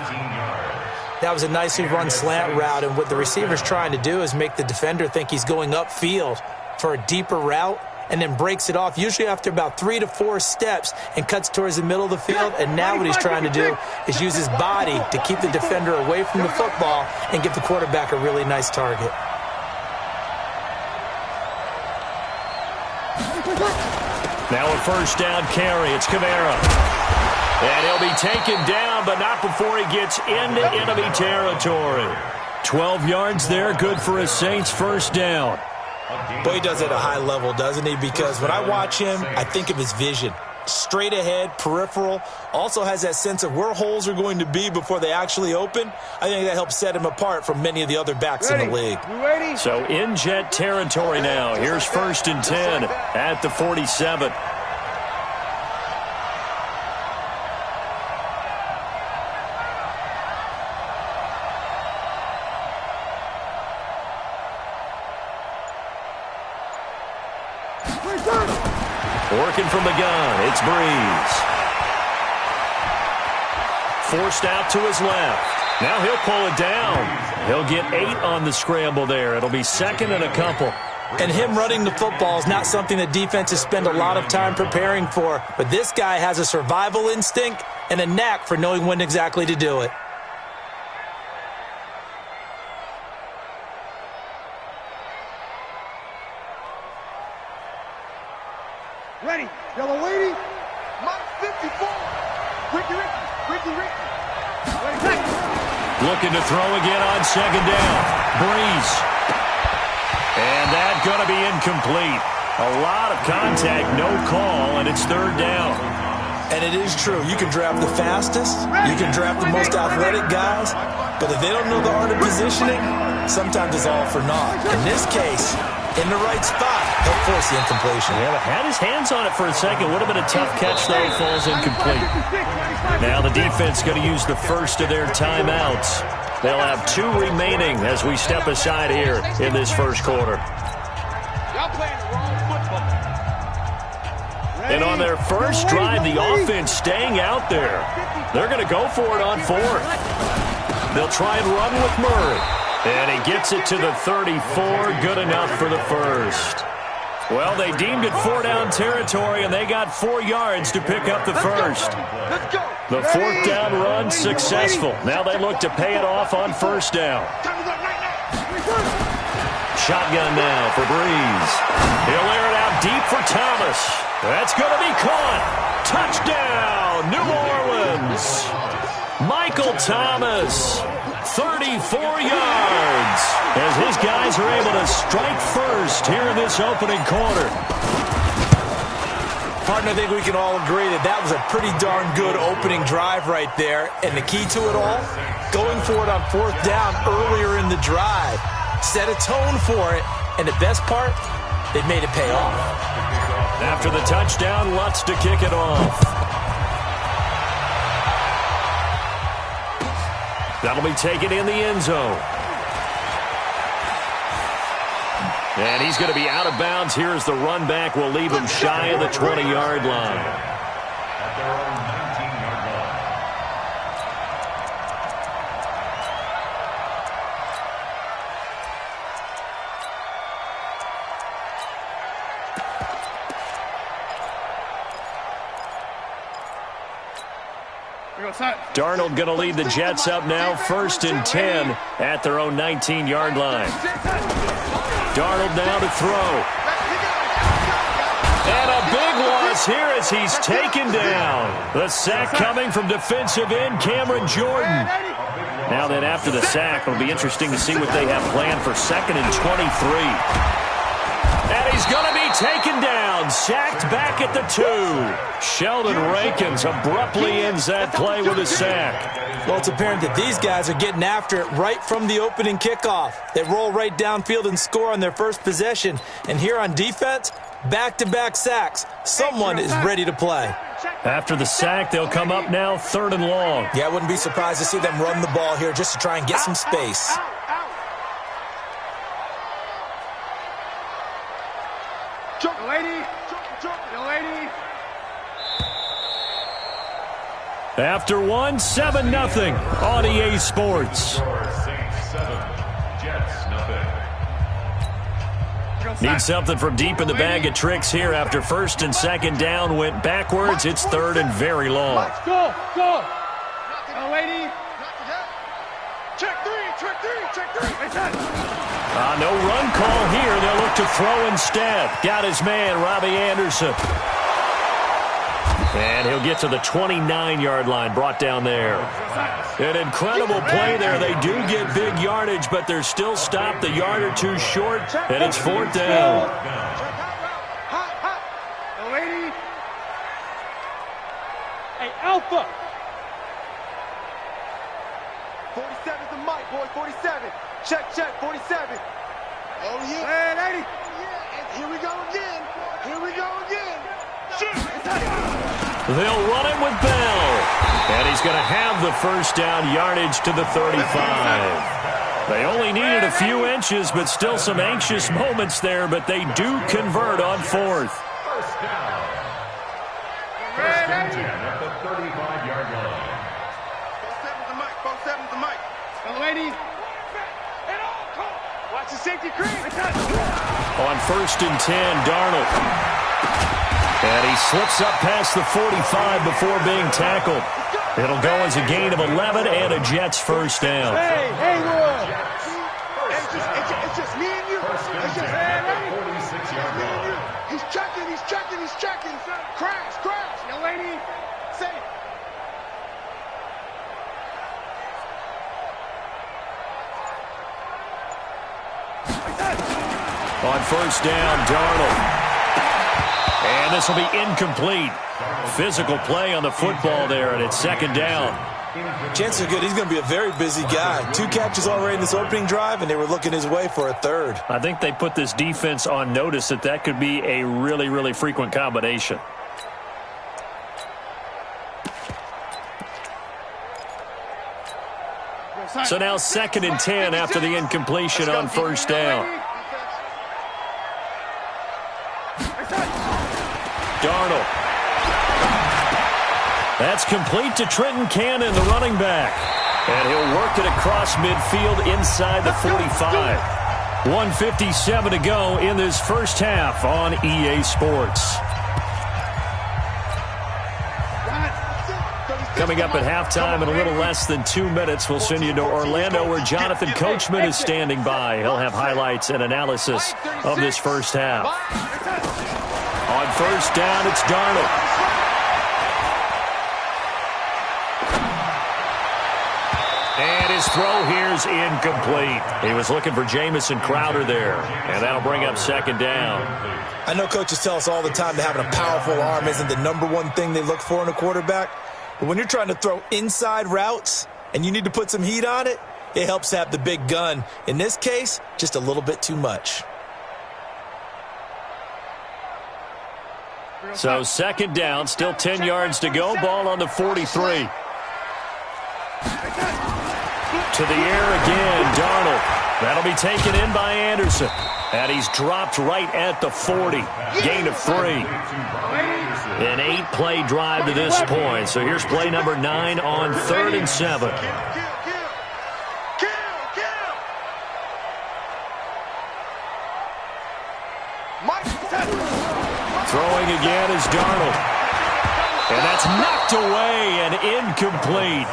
That was a nicely run slant route, and what the receiver's trying to do is make the defender think he's going upfield for a deeper route, and then breaks it off, usually after about 3 to 4 steps, and cuts towards the middle of the field. And now what he's trying to do is use his body to keep the defender away from the football and give the quarterback a really nice target. Now a first down carry. It's Kamara. And he'll be taken down, but not before he gets into enemy territory. 12 yards there, good for a Saints first down. Boy, he does it at a high level, doesn't he? Because when I watch him, I think of his vision. Straight ahead, peripheral, also has that sense of where holes are going to be before they actually open. I think that helps set him apart from many of the other backs in the league. So in Jet territory now. Here's first and 10 at the 47. Working from the gun, it's Breeze. Forced out to his left. Now he'll pull it down. He'll get 8 on the scramble there. It'll be second and a couple. And him running the football is not something that defenses spend a lot of time preparing for. But this guy has a survival instinct and a knack for knowing when exactly to do it. Ready. Yellow lady. Mike 54. Ricky. Looking to throw again on second down. Breeze. And that's going to be incomplete. A lot of contact, no call, and it's third down. And it is true. You can draft the fastest. You can draft the most athletic guys. But if they don't know the art of positioning, sometimes it's all for naught. In this case, in the right spot, he'll force the incompletion. Yeah, had his hands on it for a second. Would have been a tough catch, though. Falls incomplete. Now the defense going to use the first of their timeouts. They'll have 2 remaining as we step aside here in this first quarter. Y'all playing the wrong football. And on their first drive, the offense staying out there. They're going to go for it on 4th. They'll try and run with Murray. And he gets it to the 34. Good enough for the first. Well, they deemed it 4-down territory, and they got 4 yards to pick up the first. The 4th down run successful. Now they look to pay it off on first down. Shotgun now for Breeze. He'll air it out deep for Thomas. That's going to be caught. Touchdown, New Orleans. Michael Thomas, 34 yards, as his guys are able to strike first here in this opening quarter. Partner, I think we can all agree that that was a pretty darn good opening drive right there. And the key to it all, going for it on 4th down earlier in the drive. Set a tone for it, and the best part, they made it pay off. After the touchdown, Lutz to kick it off. That'll be taken in the end zone. And he's going to be out of bounds here as the run back will leave him shy of the 20-yard line. At their own 19-yard line. Darnold going to lead the Jets up now, 1st and 10 at their own 19-yard line. Darnold now to throw. And a big loss here as he's taken down. The sack coming from defensive end Cameron Jordan. Now then, after the sack, it'll be interesting to see what they have planned for 2nd and 23. And he's going to be taken down, sacked back at the 2. Sheldon Rankins abruptly ends that play with a sack. Well, it's apparent that these guys are getting after it right from the opening kickoff. They roll right downfield and score on their first possession. And here on defense, back-to-back sacks. Someone is ready to play. After the sack, they'll come up now 3rd and long. Yeah, I wouldn't be surprised to see them run the ball here just to try and get some space. After 1, 7-0 on EA Sports. Need something from deep in the bag of tricks here after 1st and 2nd down went backwards. It's 3rd and very long. Go. Lady. Check three. No run call here. They'll look to throw instead. Got his man, Robbie Anderson. And he'll get to the 29-yard line, brought down there. An incredible play there. They do get big yardage, but they're still stopped a yard or 2 short, and it's 4th down. Lady. Hey, Alpha. 47's the mic, boy. 47. Check, 47. Oh, yeah. Hey, lady. Yeah. Here we go again. Shoot. They'll run it with Bell. And he's going to have the first down yardage to the 35. They only needed a few inches, but still some anxious moments there, but they do convert on 4th. First down. First and 10 at the 35-yard line. 4-7's the mic. 4-7's the mic. Young lady. Watch the safety creep. On first and 10, Darnold. And he slips up past the 45 before being tackled. It'll go as a gain of 11 and a Jets first down. Hey, Wood. It's just me and you. It's just me and you. He's checking. Crash. Young lady, safe. On first down, Darnold. And this will be incomplete. Physical play on the football there, and it's second down. Chances are good he's going to be a very busy guy. 2 catches already in this opening drive, and they were looking his way for a third. I think they put this defense on notice that could be a really, really frequent combination. So now second and 10 after the incompletion on first down. Darnold. That's complete to Trenton Cannon, the running back. And he'll work it across midfield inside the 45. 1:57 to go in this first half on EA Sports. Coming up at halftime in a little less than 2 minutes, we'll send you to Orlando where Jonathan Coachman is standing by. He'll have highlights and analysis of this first half. On first down, it's Darnold. And his throw here is incomplete. He was looking for Jamison Crowder there, and that'll bring up second down. I know coaches tell us all the time that having a powerful arm isn't the #1 thing they look for in a quarterback. But when you're trying to throw inside routes and you need to put some heat on it, it helps to have the big gun. In this case, just a little bit too much. So second down, still 10 yards to go. Ball on the 43. To the air again, Darnold. That'll be taken in by Anderson. And he's dropped right at the 40. Gain of 3. An 8-play drive to this point. So here's play number 9 on 3rd and 7. Throwing again is Darnold. And that's knocked away and incomplete.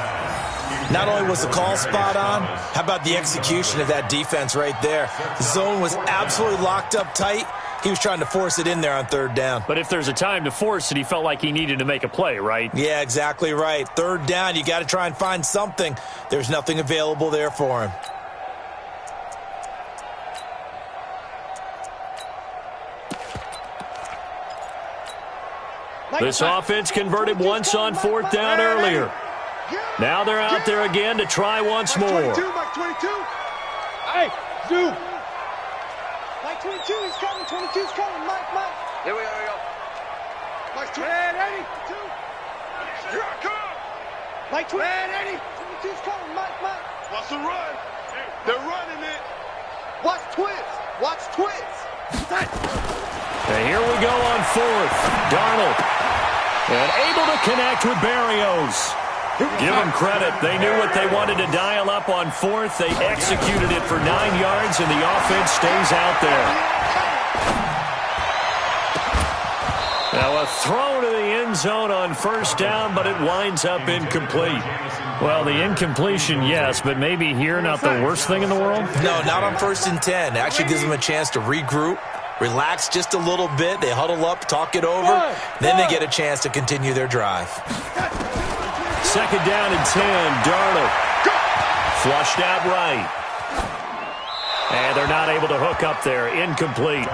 Not only was the call spot on, how about the execution of that defense right there? The zone was absolutely locked up tight. He was trying to force it in there on 3rd down. But if there's a time to force it, he felt like he needed to make a play, right? Yeah, exactly right. 3rd down, you got to try and find something. There's nothing available there for him. This offense converted once on 4th down earlier. Now they're out there again to try once more. Mike 22. Hey, Zoo. Mike 22 is coming. 22's coming. Mike. Here we go. Mike 20. Eddie. 2. Here I come. Mike 20. Eddie. 22's coming. Mike. Watch the run. They're running it. Watch twist. And here we go on 4th. Darnold. And able to connect with Berrios. Give them credit. They knew what they wanted to dial up on 4th. They executed it for 9 yards, and the offense stays out there. Now a throw to the end zone on 1st down, but it winds up incomplete. Well, the incompletion, yes, but maybe here not the worst thing in the world? No, not on 1st and 10. It actually gives them a chance to regroup, relax just a little bit. They huddle up, talk it over. Then they get a chance to continue their drive. Second down and 10, Darnold. Flushed out right. And they're not able to hook up there. Incomplete.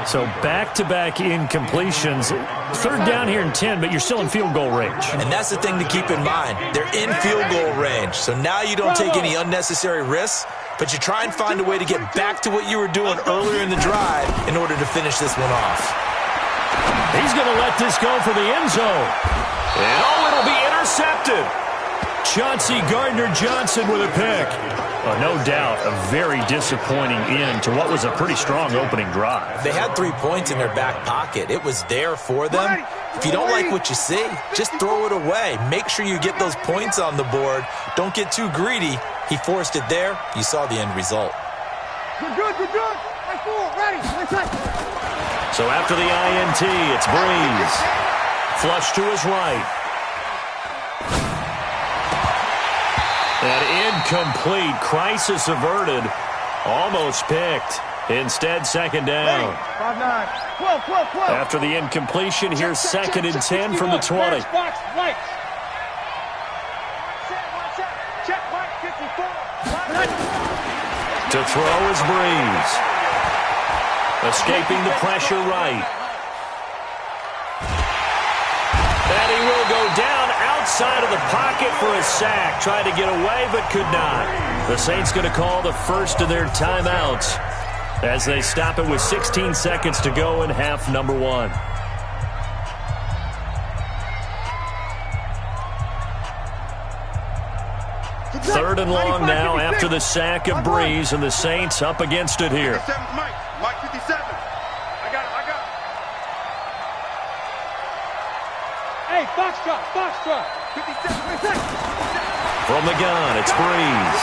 So back-to-back incompletions. 3rd down here and 10, but you're still in field goal range. And that's the thing to keep in mind. They're in field goal range. So now you don't take any unnecessary risks, but you try and find a way to get back to what you were doing earlier in the drive in order to finish this one off. He's going to let this go for the end zone. And it'll be intercepted. Chauncey Gardner-Johnson with a pick. No doubt a very disappointing end to what was a pretty strong opening drive. They had 3 points in their back pocket. It was there for them. If you don't like what you see, just throw it away. Make sure you get those points on the board. Don't get too greedy. He forced it there. You saw the end result. Good, good, good, good. Ready. So after the INT, it's Breeze. Flush to his right. And incomplete. Crisis averted. Almost picked. Instead, second down. 5-9. 12. After the incompletion, here's second and 10 from the 20. Box, right. Check, Mike, 54. To throw is Breeze. Escaping the pressure right. And he will go down outside of the pocket for a sack. Tried to get away, but could not. The Saints going to call the first of their timeouts as they stop it with 16 seconds to go in half number 1. Third and long now after the sack of Breeze, and the Saints up against it here. Mike 57. I got it. Hey, box drop. 57. From the gun, it's Breeze.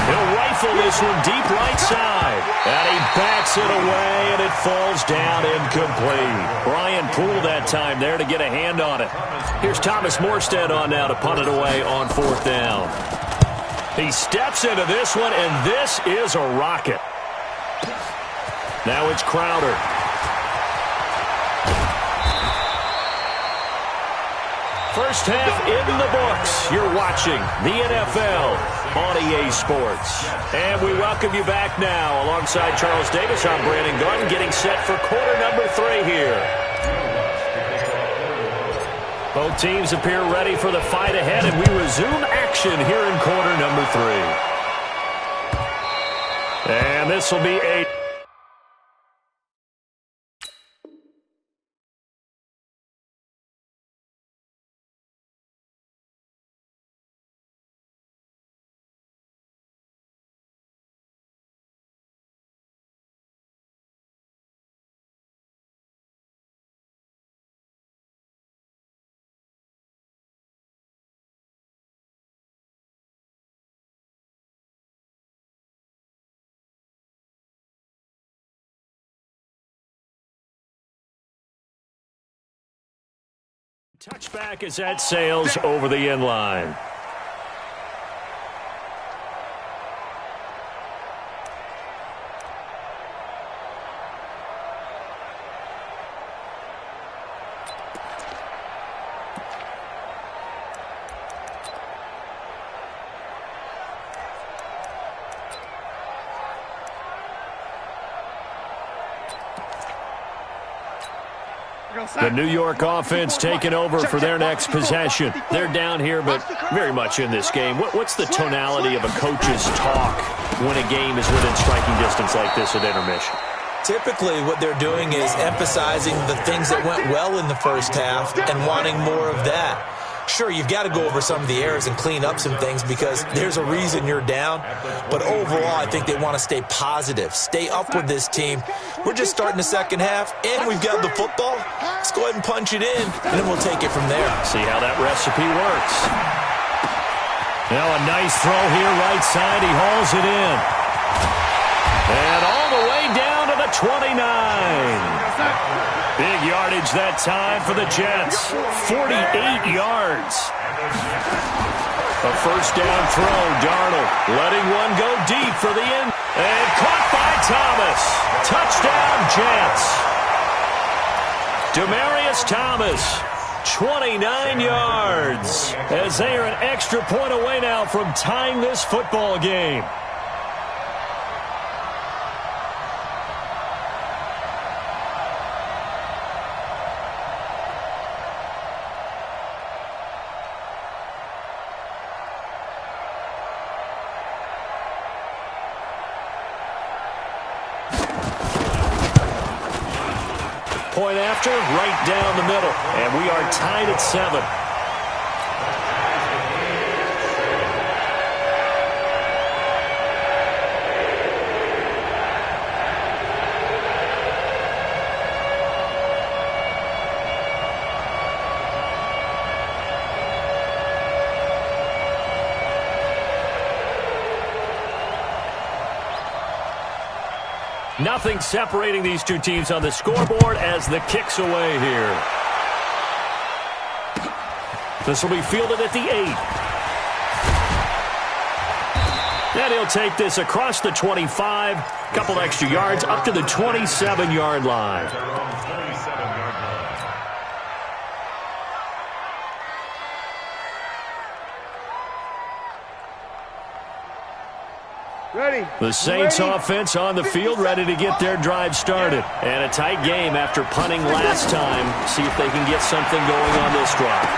He'll rifle this one deep right side. And he backs it away, and it falls down incomplete. Brian Poole that time there to get a hand on it. Here's Thomas Morstead on now to punt it away on 4th down. He steps into this one, and this is a rocket. Now it's Crowder. First half in the books. You're watching the NFL on EA Sports. And we welcome you back now. Alongside Charles Davis, I'm Brandon Garden, getting set for quarter number 3 here. Both teams appear ready for the fight ahead, and we resume action here in quarter number 3. And this will be a... Touchback as that sails over the end line. The New York offense taking over for their next possession. They're down here, but very much in this game. What's the tonality of a coach's talk when a game is within striking distance like this at intermission? Typically, what they're doing is emphasizing the things that went well in the first half and wanting more of that. Sure, you've got to go over some of the errors and clean up some things because there's a reason you're down. But overall, I think they want to stay positive, stay up with this team. We're just starting the second half, and we've got the football. Let's go ahead and punch it in, and then we'll take it from there. See how that recipe works. Now a nice throw here, right side. He hauls it in. And all the way down to the 29. Big yardage that time for the Jets. 48 yards. A first down throw. Darnold letting one go deep for the end. And caught by Thomas. Touchdown, Jets. Demaryius Thomas, 29 yards. As they are an extra point away now from tying this football game. Point after, right down the middle. And we are tied at 7. Nothing separating these two teams on the scoreboard as the kick's away here. This will be fielded at the 8. And he'll take this across the 25, couple extra yards up to the 27-yard line. Ready. The Saints offense on the field, ready to get their drive started. And a tight game after punting last time. See if they can get something going on this drive.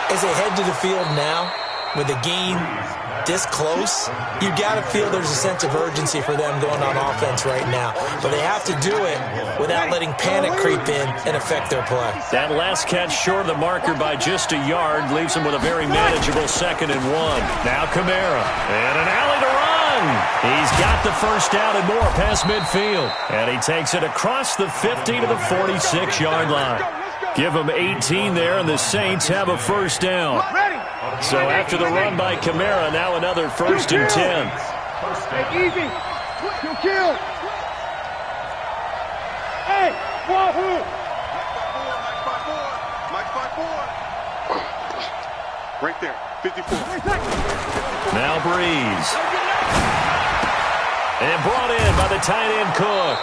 As they head to the field now, with the game this close, you got to feel there's a sense of urgency for them going on offense right now. But they have to do it without letting panic creep in and affect their play. That last catch short of the marker by just a yard leaves them with a very manageable 2nd and 1. Now Kamara, and an alley to run. He's got the first down and more past midfield. And he takes it across the 50 to the 46-yard line. Give them 18 there, and the Saints have a first down. So after the run by Kamara, now another 1st and 10. Hey, easy. Kill. Hey, wahoo. Mike 5-4. Right there, 54. Now Breeze. And brought in by the tight end Cook.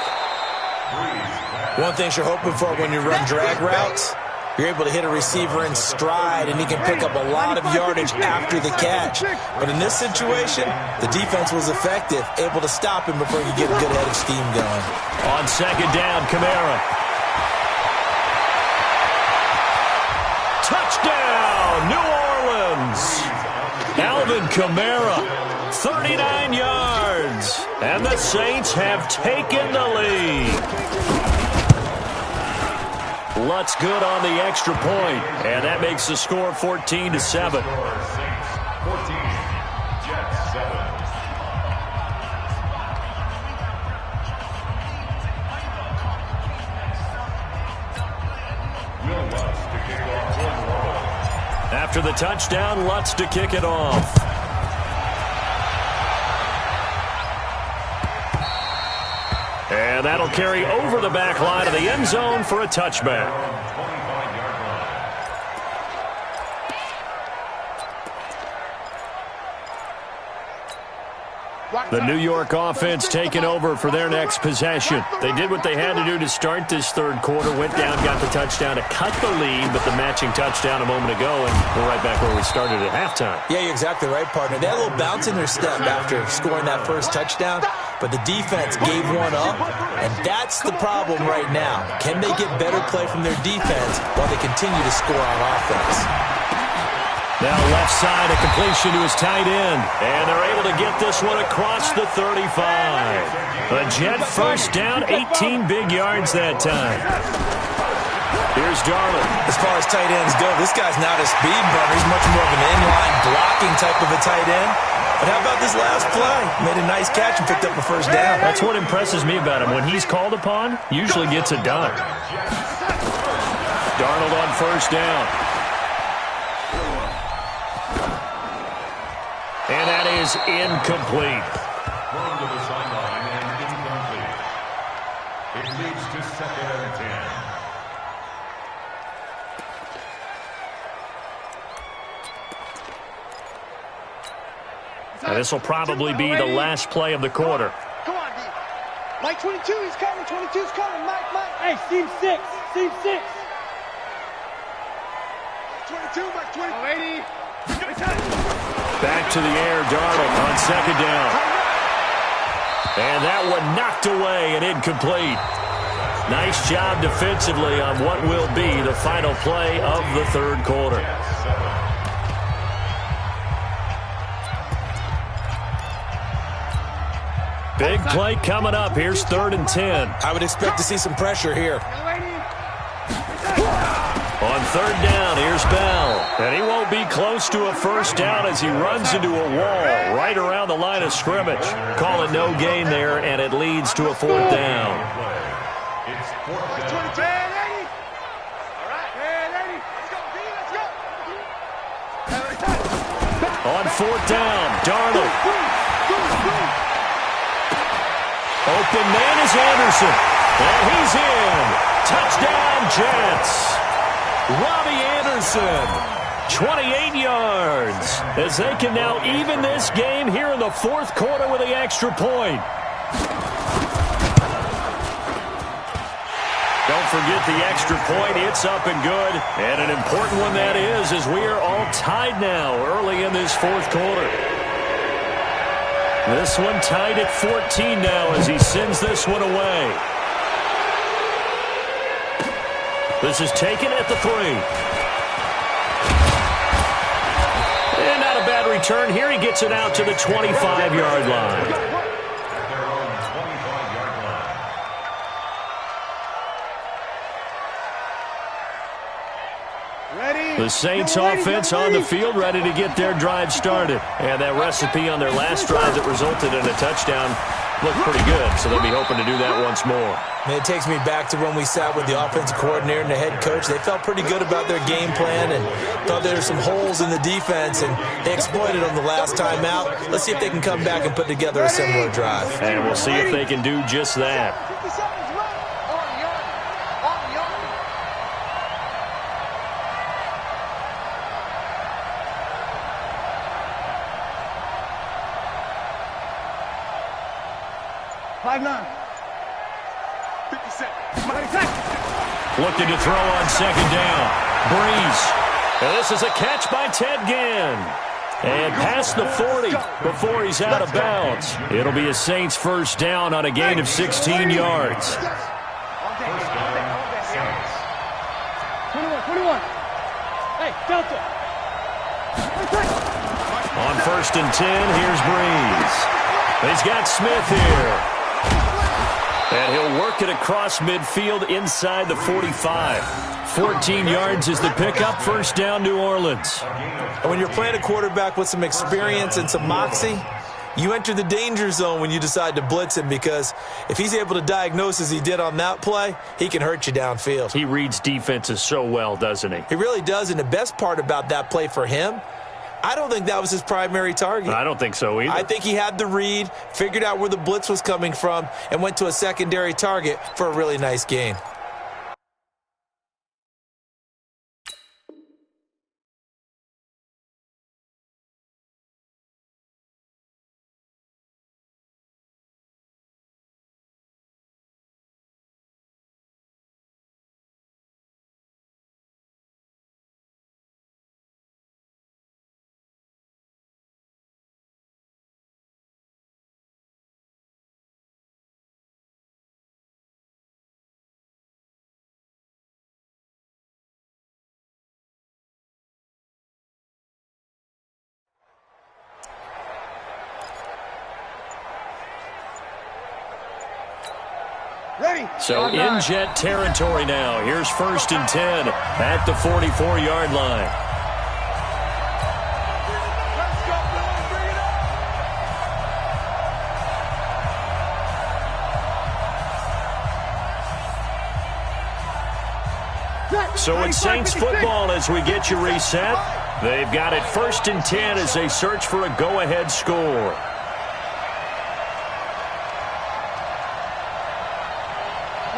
One thing you're hoping for when you run drag routes, you're able to hit a receiver in stride, and he can pick up a lot of yardage after the catch. But in this situation, the defense was effective, able to stop him before you get a good head of steam going. On 2nd down, Kamara. Touchdown, New Orleans. Alvin Kamara, 39 yards. And the Saints have taken the lead. Lutz good on the extra point, and that makes the score 14-7. 14, Jets 7. Will Lutz to kick off. After the touchdown, Lutz to kick it off. And that'll carry over the back line of the end zone for a touchback. The New York offense taking over for their next possession. They did what they had to do to start this third quarter, went down, got the touchdown to cut the lead, but the matching touchdown a moment ago, and we're right back where we started at halftime. Yeah, you're exactly right, partner. They had a little bounce in their step after scoring that first touchdown, but the defense gave one up, and that's the problem right now. Can they get better play from their defense while they continue to score on offense? Now left side, a completion to his tight end. And they're able to get this one across the 35. A Jet first down, 18 big yards that time. Here's Darnold. As far as tight ends go, this guy's not a speed burner. He's much more of an inline blocking type of a tight end. But how about this last play? Made a nice catch and picked up a first down. That's what impresses me about him. When he's called upon, usually gets it done. Darnold on first down. And that is incomplete. Thrown to the sideline and incomplete. It leads to 2nd and 10. Now this will probably be the last play of the quarter. Come on, D. Mike 22, he's coming. 22's coming. Mike. Hey, Steve 6. Steve 6. 22, Mike 20. Oh, 80. Back to the air, Darnold on 2nd down. And that one knocked away and incomplete. Nice job defensively on what will be the final play of the third quarter. Big play coming up. Here's 3rd and 10. I would expect to see some pressure here. On 3rd down, here's Bell. And he won't be close to a first down as he runs into a wall right around the line of scrimmage. Call it no gain there, and it leads to a 4th down. It's 4th down. On 4th down, Darnold. Open man is Anderson. And he's in. Touchdown, Jets. Robbie Anderson, 28 yards, as they can now even this game here in the fourth quarter with the extra point. Don't forget the extra point. It's up and good. And an important one that is, as we are all tied now early in this fourth quarter. This one tied at 14 now as he sends this one away. This is taken at the 3. And not a bad return here. He gets it out to the 25-yard line. The Saints offense on the field, ready to get their drive started. And that recipe on their last drive that resulted in a touchdown looked pretty good, so they'll be hoping to do that once more. It takes me back to when we sat with the offensive coordinator and the head coach. They felt pretty good about their game plan and thought there were some holes in the defense, and they exploited them the last time out. Let's see if they can come back and put together a similar drive. And we'll see if they can do just that. Looking to throw on second down. Breeze. And this is a catch by Ted Ginn. And past the 40 before he's out of bounds. It'll be a Saints first down on a gain of 16 yards. 21. Hey, Delta. On first and 10, here's Breeze. He's got Smith here. And he'll work it across midfield inside the 45. 14 yards is the pickup. First down, New Orleans. And when you're playing a quarterback with some experience and some moxie, you enter the danger zone when you decide to blitz him, because if he's able to diagnose as he did on that play, he can hurt you downfield. He reads defenses so well, doesn't he? He really does, and the best part about that play for him, I don't think that was his primary target. I don't think so either. I think he had the read, figured out where the blitz was coming from, and went to a secondary target for a really nice gain. So in Jet territory now. Here's first and 10 at the 44-yard line. So it's Saints football as we get you reset. They've got it first and 10 as they search for a go-ahead score.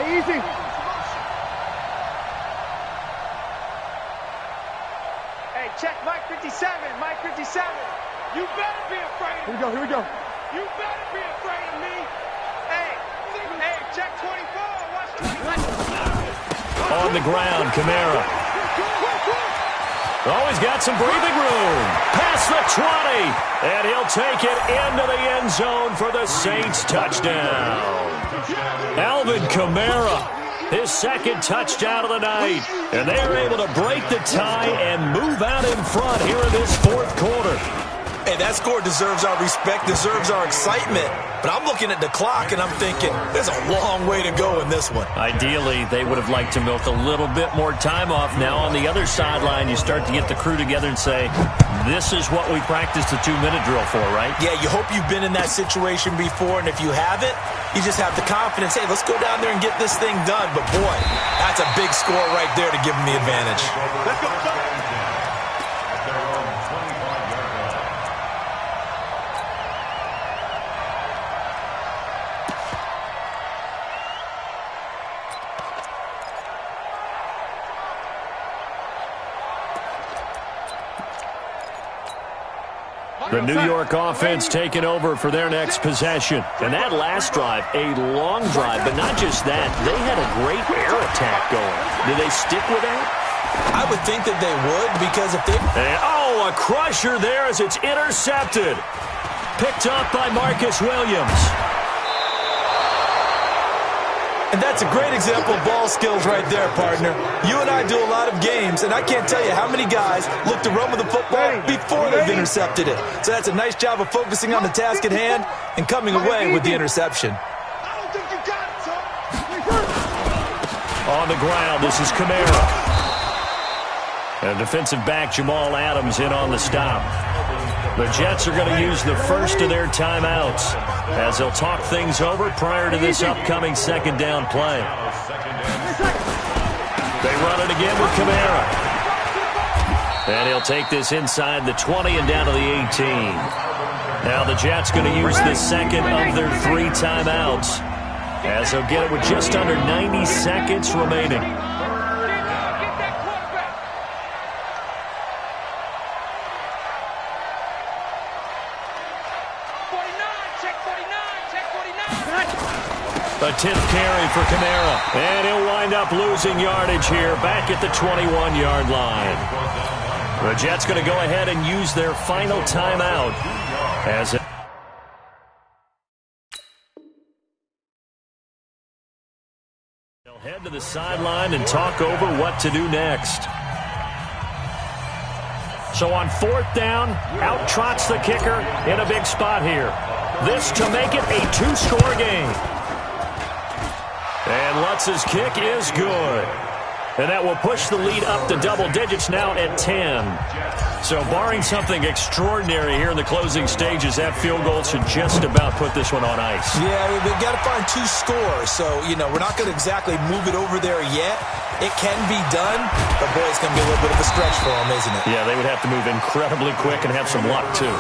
Easy. Hey, check Mike 57. Mike 57. You better be afraid of me. Here we go. You better be afraid of me. Hey, check 24. Watch 24. On the ground, Kamara. Oh, he's got some breathing room. Past the 20. And he'll take it into the end zone for the Saints touchdown. Alvin Kamara, his second touchdown of the night. And they are able to break the tie and move out in front here in this fourth quarter. Hey, that score deserves our respect, deserves our excitement. But I'm looking at the clock, and I'm thinking, there's a long way to go in this one. Ideally, they would have liked to milk a little bit more time off. Now, on the other sideline, you start to get the crew together and say, this is what we practiced the 2-minute drill for, right? Yeah, you hope you've been in that situation before, and if you haven't, you just have the confidence, hey, let's go down there and get this thing done. But, boy, that's a big score right there to give them the advantage. Let's go. The New York offense taking over for their next possession. And that last drive, a long drive, but not just that. They had a great air attack going. Do they stick with that? I would think that they would, because if they... And, oh, a crusher there as it's intercepted. Picked up by Marcus Williams. And that's a great example of ball skills right there, partner. You and I do a lot of games, and I can't tell you how many guys look to run with the football before they've intercepted it. So that's a nice job of focusing on the task at hand and coming away with the interception. I don't think you got it, son. On the ground, this is Kamara. And defensive back Jamal Adams in on the stop. The Jets are going to use the first of their timeouts as they'll talk things over prior to this upcoming second down play. They run it again with Kamara. And he'll take this inside the 20 and down to the 18. Now the Jets going to use the second of their 3 timeouts as they'll get it with just under 90 seconds remaining. A 10th carry for Kamara. And he'll wind up losing yardage here back at the 21-yard line. The Jets going to go ahead and use their final timeout as it... They'll head to the sideline and talk over what to do next. So on 4th down, out trots the kicker in a big spot here. This to make it a 2-score game. And Lutz's kick is good. And that will push the lead up to double digits now at 10. So barring something extraordinary here in the closing stages, that field goal should just about put this one on ice. Yeah, we've got to find 2 scores. So, you know, we're not going to exactly move it over there yet. It can be done, but boy, it's going to be a little bit of a stretch for them, isn't it? Yeah, they would have to move incredibly quick and have some luck, too.